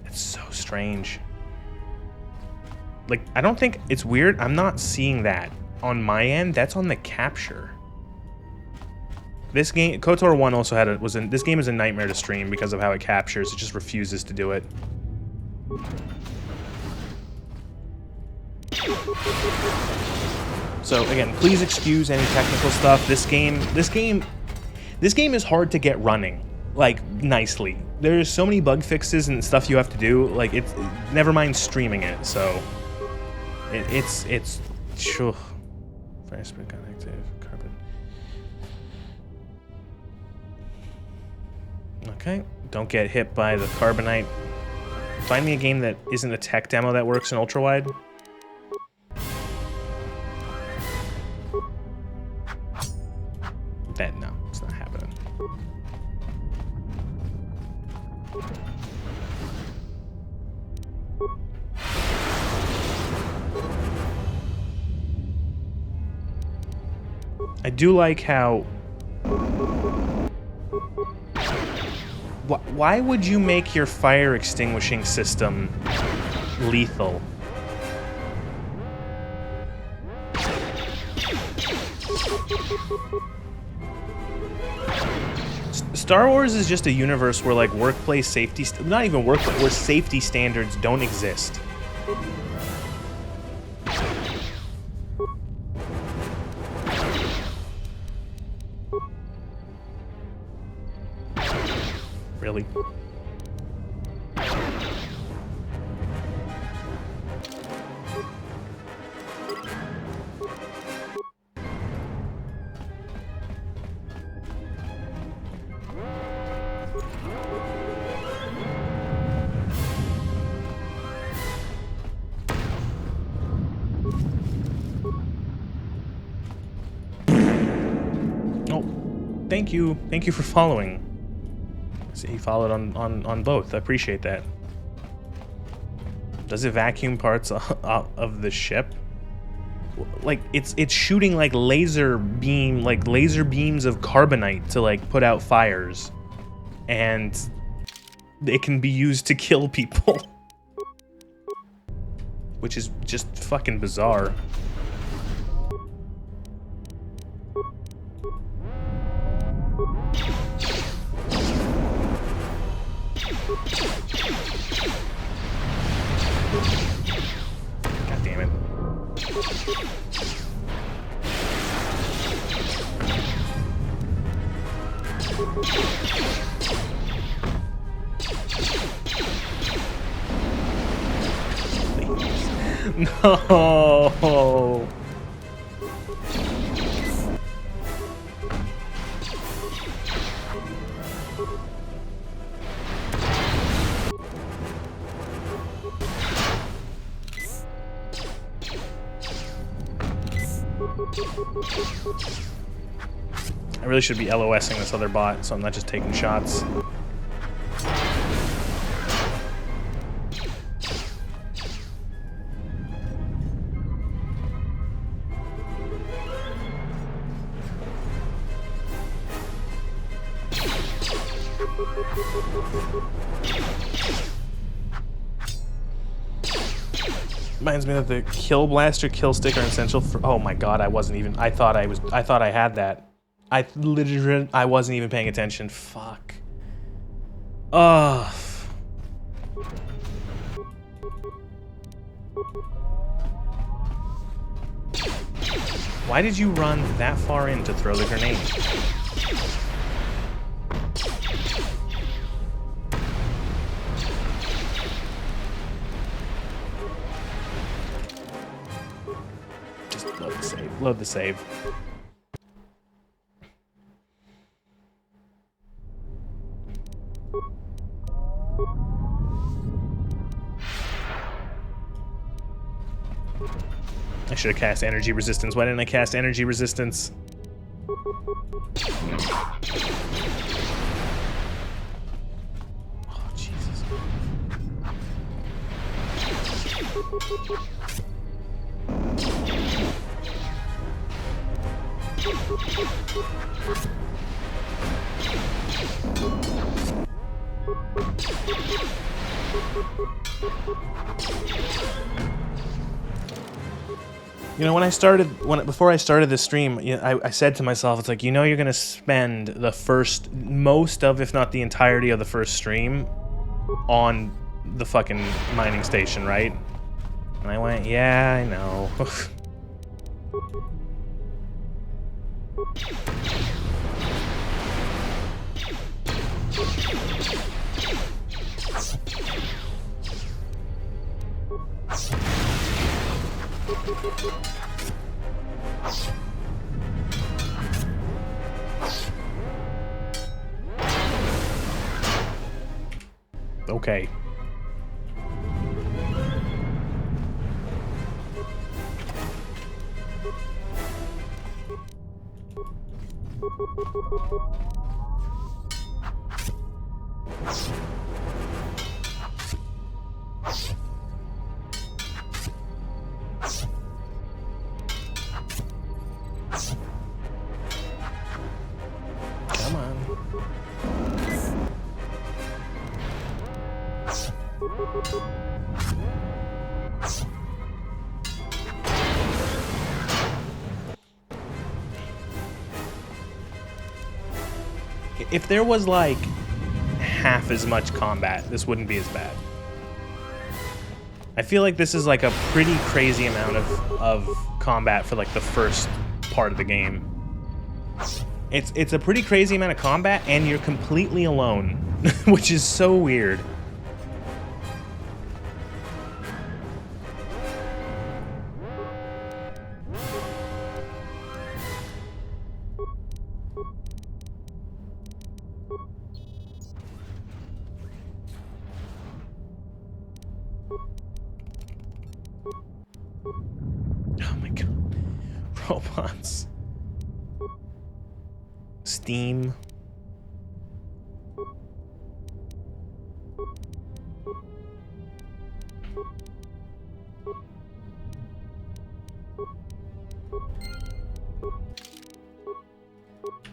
It's so strange. Like, I don't think it's weird. I'm not seeing that on my end. That's on the capture. This game, KOTOR 1 also had this game is a nightmare to stream because of how it captures. It just refuses to do it. So again, please excuse any technical stuff. This game is hard to get running, like, nicely. There's so many bug fixes and stuff you have to do. Like, it's never mind streaming it. So it's sure. Fire spin connected carbon. Okay, don't get hit by the carbonite. Find me a game that isn't a tech demo that works in ultra wide. That, no, it's not happening. I do like how... Why would you make your fire extinguishing system lethal? Star Wars is just a universe where, like, workplace safety... not even workplace, where safety standards don't exist. Really? Oh, thank you. Thank you for following. He followed on both. I appreciate that. Does it vacuum parts of the ship? Like, it's shooting like laser beams of carbonite to like put out fires, and it can be used to kill people, which is just fucking bizarre. God damn it. No. I really should be LOSing this other bot, so I'm not just taking shots. Reminds me that the kill blaster, kill stick are essential for. Oh my god, I wasn't even. I thought I had that. I wasn't even paying attention. Fuck. Ugh. Why did you run that far in to throw the grenade? Just load the save. Load the save. I should have cast energy resistance. Why didn't I cast energy resistance? Oh, Jesus. You know, before I started this stream, you know, I said to myself, it's like, you know, you're gonna spend the most of, if not the entirety of the first stream on the fucking mining station, right? And I went, yeah, I know. Okay. Come on. If there was like half as much combat, this wouldn't be as bad. I feel like this is like a pretty crazy amount of combat for like the first part of the game. It's a pretty crazy amount of combat, and you're completely alone, which is so weird. Oh my god. Robots. Steam.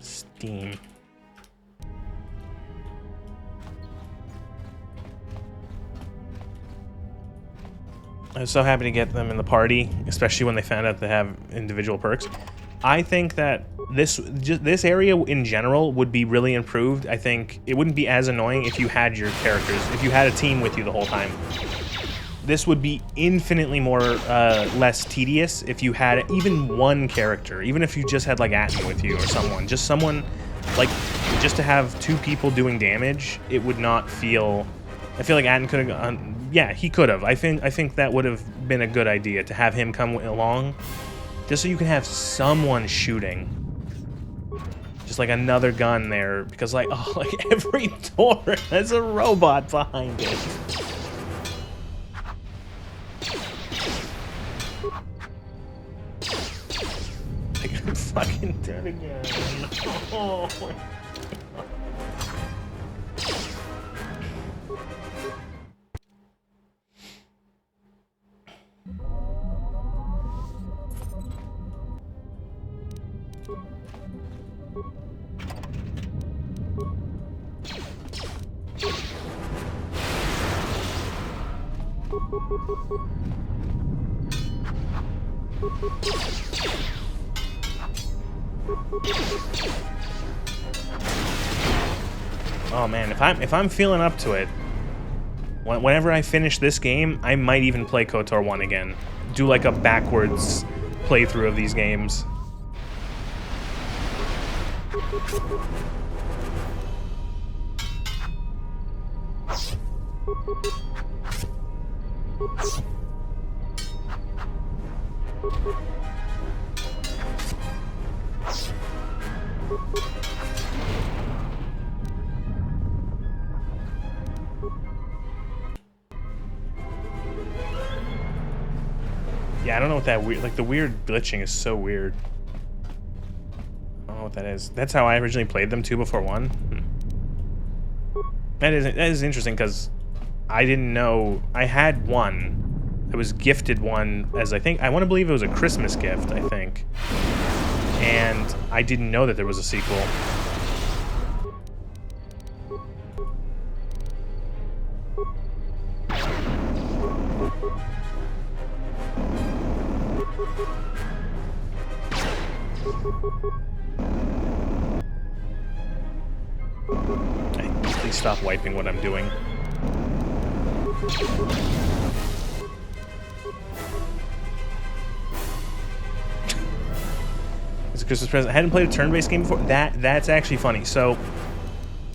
Steam. I was so happy to get them in the party, especially when they found out they have individual perks. I think that this area in general would be really improved. I think it wouldn't be as annoying if you had your characters, if you had a team with you the whole time. This would be infinitely more less tedious if you had even one character, even if you just had like Atten with you or someone, just like just to have two people doing damage. It would not feel. I feel like Atten could have. Yeah, he could have. I think that would have been a good idea to have him come along, just so you can have someone shooting. Just like another gun there, because like, oh, like every door has a robot behind it. I can fucking do it again. Oh my god. Oh man, if I'm feeling up to it, whenever I finish this game, I might even play KOTOR 1 again. Do like a backwards playthrough of these games. Yeah, I don't know what that weird, like the weird glitching is so weird. I don't know what that is. That's how I originally played them, 2 before 1. That is interesting because I didn't know I had 1. I was gifted 1 as I want to believe it was a Christmas gift, I think. And I didn't know that there was a sequel. Please stop wiping what I'm doing. It's a Christmas present. I hadn't played a turn-based game before. That's actually funny. So,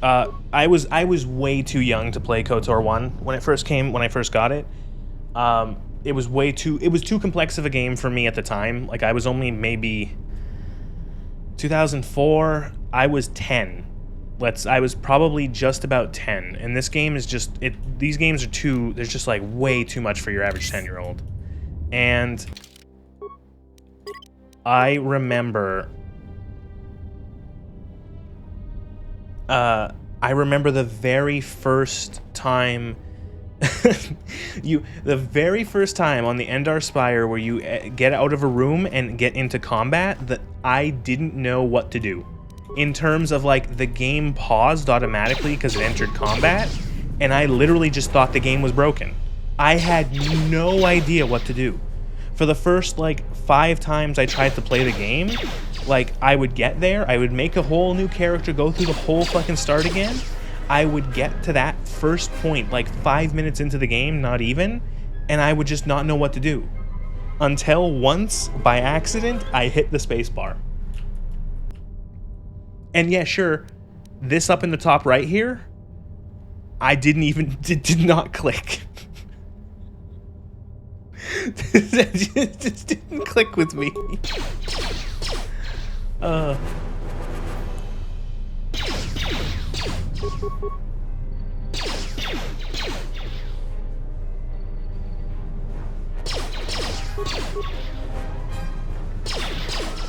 I was way too young to play KOTOR 1 when it first came. When I first got it, it was too complex of a game for me at the time. Like I was only maybe 2004. I was 10. I was probably just about 10, and this game is just these games are there's just like way too much for your average 10-year-old. And I remember I remember the very first time the very first time on the Endar Spire where you get out of a room and get into combat, that I didn't know what to do. In terms of like the game paused automatically because it entered combat, and I literally just thought the game was broken. I had no idea what to do. For the first like 5 times I tried to play the game, like I would get there, I would make a whole new character, go through the whole fucking start again. I would get to that first point like 5 minutes into the game, not even, and I would just not know what to do. Until once, by accident, I hit the spacebar. And yeah, sure, this up in the top right here, I did not click. It just didn't click with me.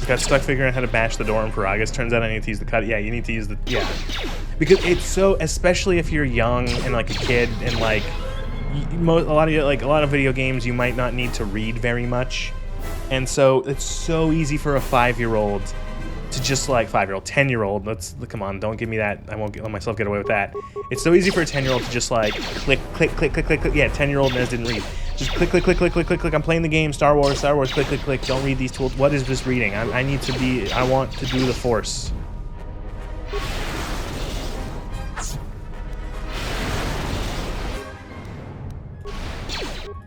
Got stuck figuring out how to bash the door in Paragas. Turns out I need to use the cut. Yeah, you need to use the... Yeah. Because it's so... Especially if you're young and, like, a kid and, like... a lot of video games, you might not need to read very much. And so it's so easy for a 5-year-old to just, like... 5-year-old, 10-year-old. Come on, don't give me that. I won't let myself get away with that. It's so easy for a 10-year-old to just, like, click, click, click, click, click, click. Yeah, 10-year-old Nez didn't read. Just click, click, click, click, click, click, click. I'm playing the game. Star Wars, click, click, click. Don't read these tools. What is this reading? I need to be... I want to do the Force.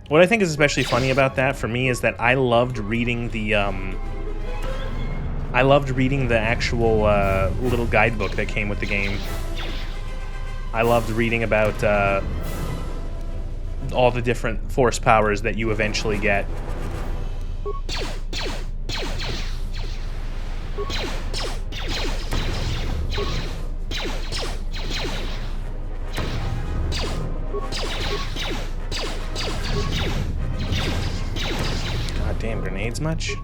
What I think is especially funny about that for me is that I loved reading the actual little guidebook that came with the game. I loved reading about all the different Force powers that you eventually get. God damn, grenades much?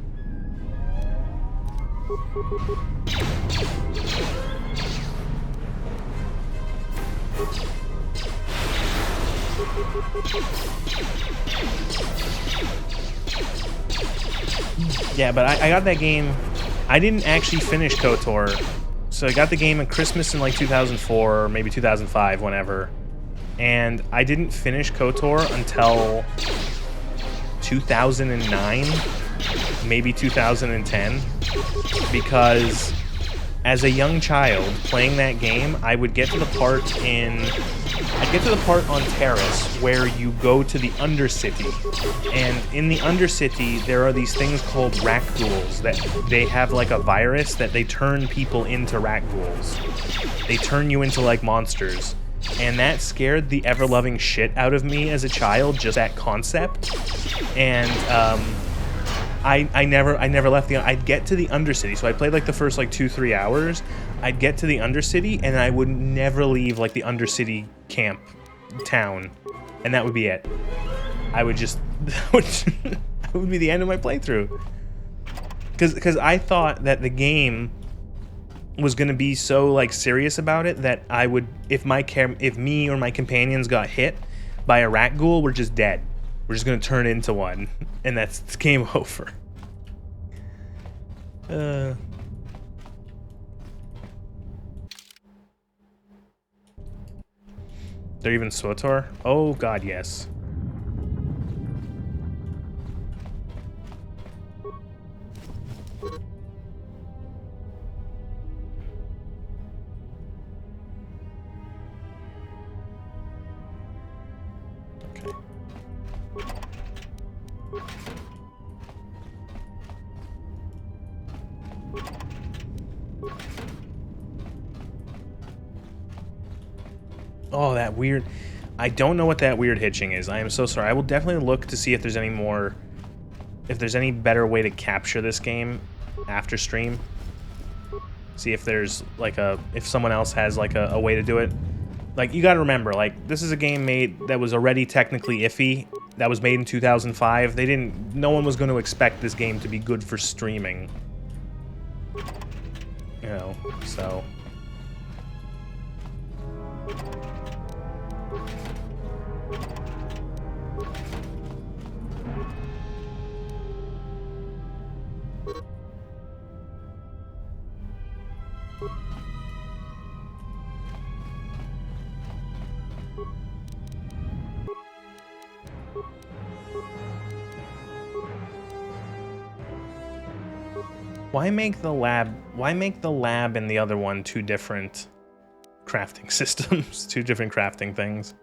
Yeah, but I got that game. I didn't actually finish KOTOR, so I got the game at Christmas in like 2004 or maybe 2005, whenever, and I didn't finish KOTOR until 2009, maybe 2010, because as a young child playing that game, I would get to the part on Terrace where you go to the Undercity, and in the Undercity there are these things called Rakghouls that they have like a virus that they turn people into Rakghouls. They turn you into like monsters, and that scared the ever-loving shit out of me as a child, just that concept. And I never left the... I'd get to the Undercity, so I played like the first like 2-3 hours. I'd get to the Undercity, and I would never leave like the Undercity camp town, and that would be it. I would just... that would be the end of my playthrough. Because I thought that the game was going to be so like serious about it that I would... If me or my companions got hit by a Rakghoul, we're just dead. We're just going to turn into one, and it's game over. They're even SWTOR? Oh god, yes. Okay. Oh, that weird... I don't know what that weird hitching is. I am so sorry. I will definitely look to see if there's any more... If there's any better way to capture this game after stream. See if there's, like, if someone else has, like, a way to do it. Like, you gotta remember, like, this is a game made that was already technically iffy. That was made in 2005. No one was going to expect this game to be good for streaming. You know, so... Why make the lab and the other one two different crafting systems, two different crafting things?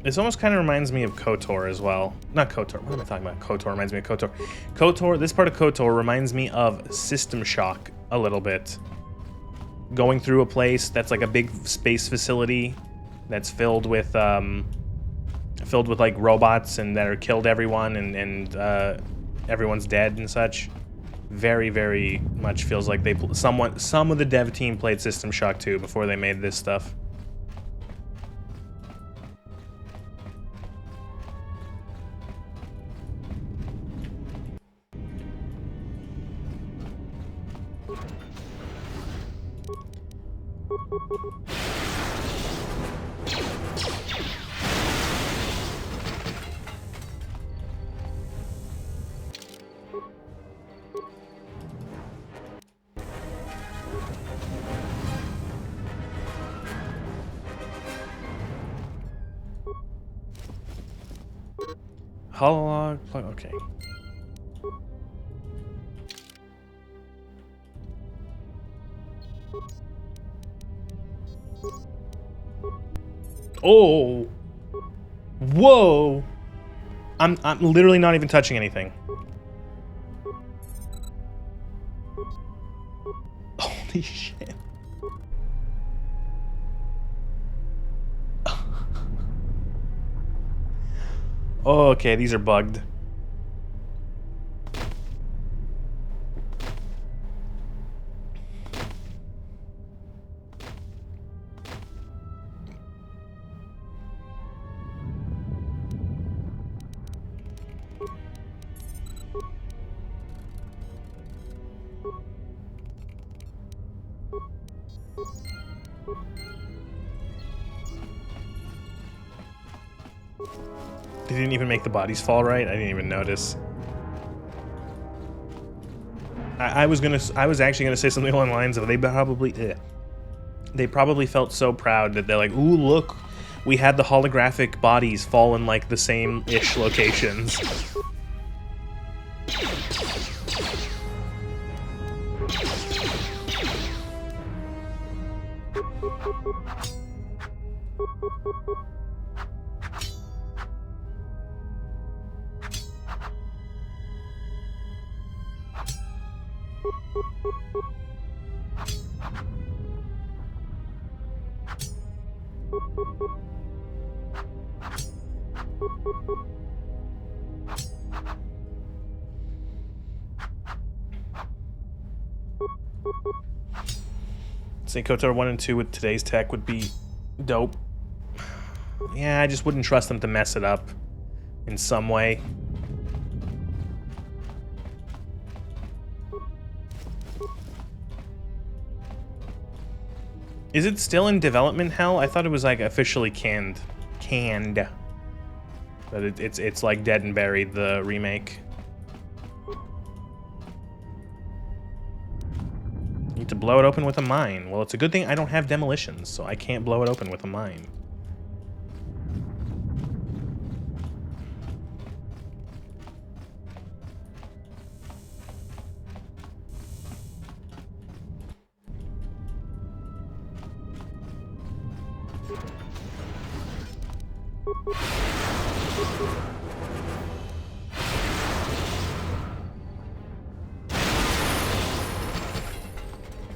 This almost kind of reminds me of KOTOR as well. Not KOTOR. What am I talking about? KOTOR reminds me of KOTOR. KOTOR, this part of KOTOR reminds me of System Shock a little bit. Going through a place that's like a big space facility that's filled with like robots and that are killed everyone and everyone's dead and such. Very, very much feels like some of the dev team played System Shock 2 before they made this stuff. Hololog plug, okay. Oh! Whoa! I'm literally not even touching anything. Holy shit. Oh, okay, these are bugged. They didn't even make the bodies fall right. I didn't even notice. I was actually gonna say something along the lines of they probably felt so proud that they're like, ooh, look, we had the holographic bodies fall in like the same-ish locations. Say KOTOR 1 and 2 with today's tech would be dope. Yeah, I just wouldn't trust them to mess it up in some way. Is it still in development hell? I thought it was like officially canned. But it's like dead and buried, the remake. Need to blow it open with a mine. Well, it's a good thing I don't have demolitions, so I can't blow it open with a mine.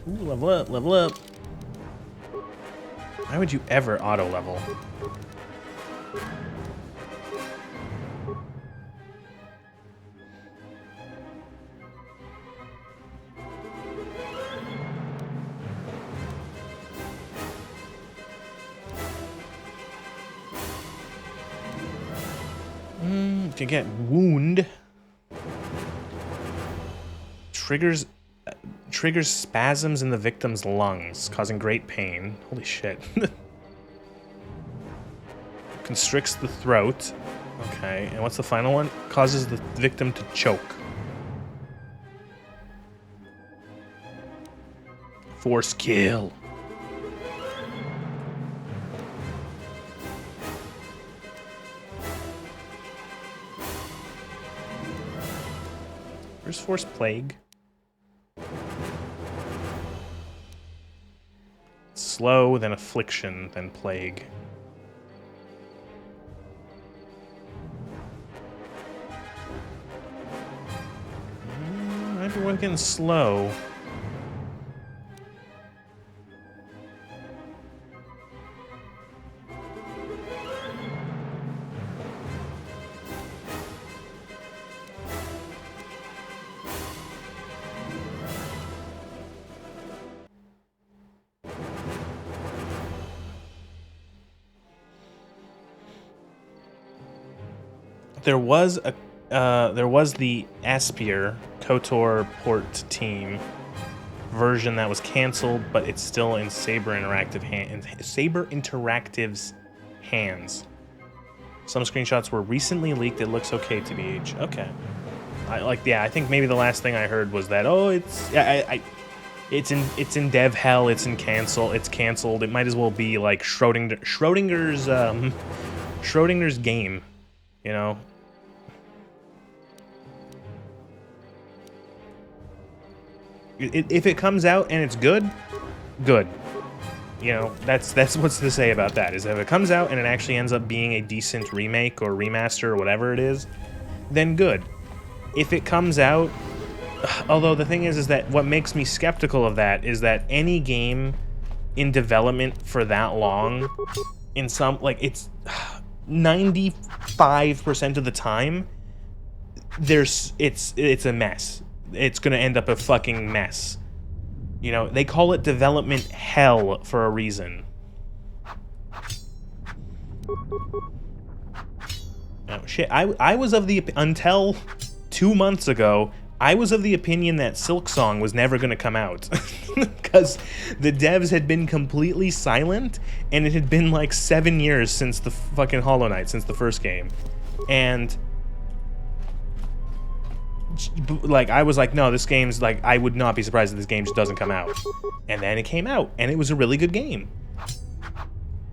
Ooh, level up, level up. Why would you ever auto level? Can get wound. Triggers spasms in the victim's lungs, causing great pain. Holy shit. Constricts the throat. Okay, and what's the final one? Causes the victim to choke. Force kill. Where's Force Plague? Slow, then Affliction, then Plague. Might be worth getting slow. There was the Aspir KOTOR port team version that was canceled, but it's still in Saber Interactive's hands. Some screenshots were recently leaked. It looks okay, TBH. Okay. I think maybe the last thing I heard was that it's in dev hell. It's canceled. It might as well be like Schrodinger's game, you know. If it comes out and it's good. You know, that's what's to say about that, is if it comes out and it actually ends up being a decent remake or remaster or whatever it is, then good. If it comes out, although the thing is that what makes me skeptical of that is that any game in development for that long, in some, like, it's 95% of the time, it's a mess. It's gonna end up a fucking mess. You know, they call it development hell for a reason. Oh shit, I was of the, until 2 months ago, I was of the opinion that Silksong was never gonna come out. Because the devs had been completely silent, and it had been like 7 years since the fucking Hollow Knight, since the first game. And like, I was like, no, this game's like, I would not be surprised if this game just doesn't come out. And then it came out, and it was a really good game.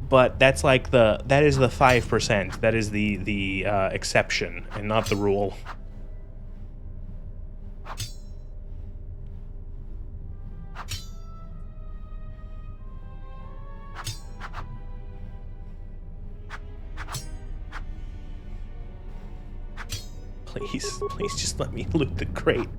But that's like that is the 5%. That is the exception, and not the rule. Please just let me loot the crate.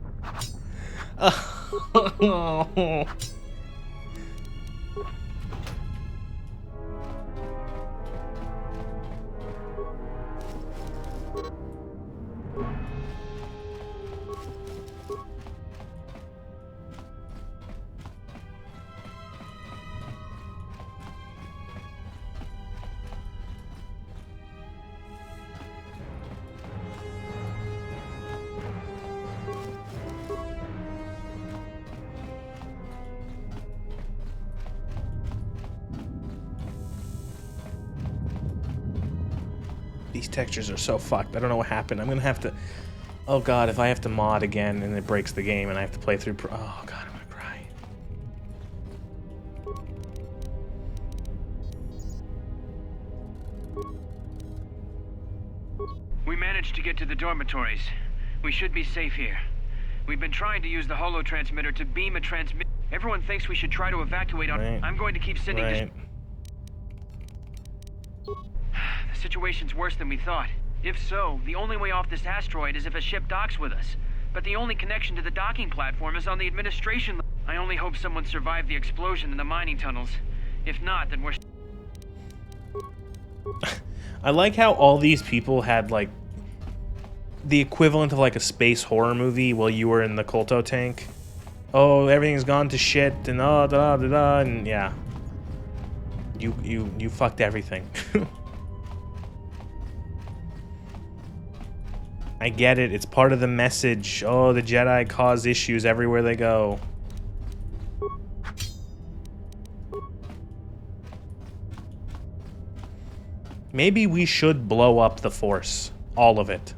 These textures are so fucked. I don't know what happened. I'm gonna have to... Oh god, if I have to mod again and it breaks the game and I have to play through... Oh god, I'm gonna cry.
We managed to get to the dormitories. We should be safe here. We've been trying to use the holo transmitter to beam a transmit... Everyone thinks we should try to evacuate on...
Right.
I'm going to keep sending this... The situation's worse than we thought. If so, the only way off this asteroid is if a ship docks with us. But the only connection to the docking platform is on the administration... I only hope someone survived the explosion in the mining tunnels. If not, then we're...
I like how all these people had, like, the equivalent of, like, a space horror movie while you were in the Kolto tank. Oh, everything's gone to shit, and da-da-da-da, and yeah. You fucked everything. I get it, it's part of the message. Oh, the Jedi cause issues everywhere they go. Maybe we should blow up the Force. All of it.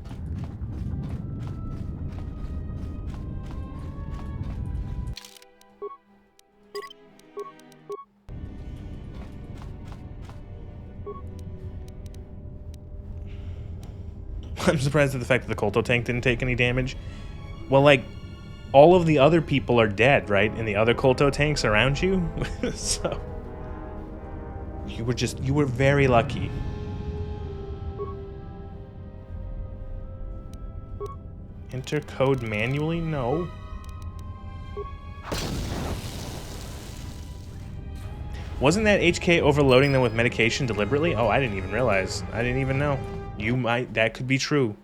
I'm surprised at the fact that the Kolto tank didn't take any damage. Well, like, all of the other people are dead, right? And the other Kolto tanks around you? So... You were very lucky. Enter code manually? No. Wasn't that HK overloading them with medication deliberately? Oh, I didn't even realize. I didn't even know. That could be true.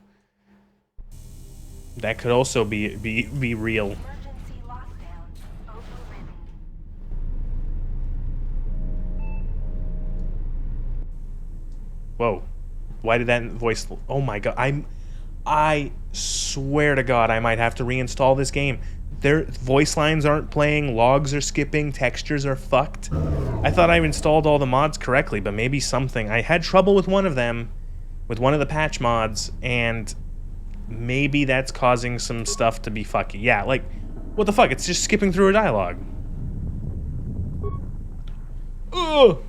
That could also be real.
Emergency lockdown overridden.
Whoa. Why did that voice... Oh my god. I swear to god I might have to reinstall this game. Their voice lines aren't playing, logs are skipping, textures are fucked. I thought I installed all the mods correctly, but maybe something... I had trouble with one of them, with one of the patch mods, and maybe that's causing some stuff to be fucky. Yeah, like, what the fuck? It's just skipping through a dialogue. Ugh!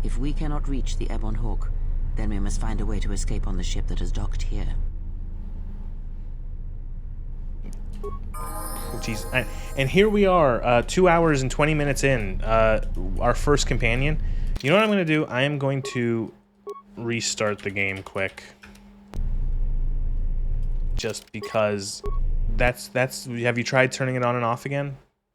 If we cannot reach the Ebon Hawk, then we must find a way to escape on the ship that has docked here.
Jeez. And here we are, 2 hours and 20 minutes in, our first companion. You know what I'm going to do? I am going to restart the game quick. Just because have you tried turning it on and off again?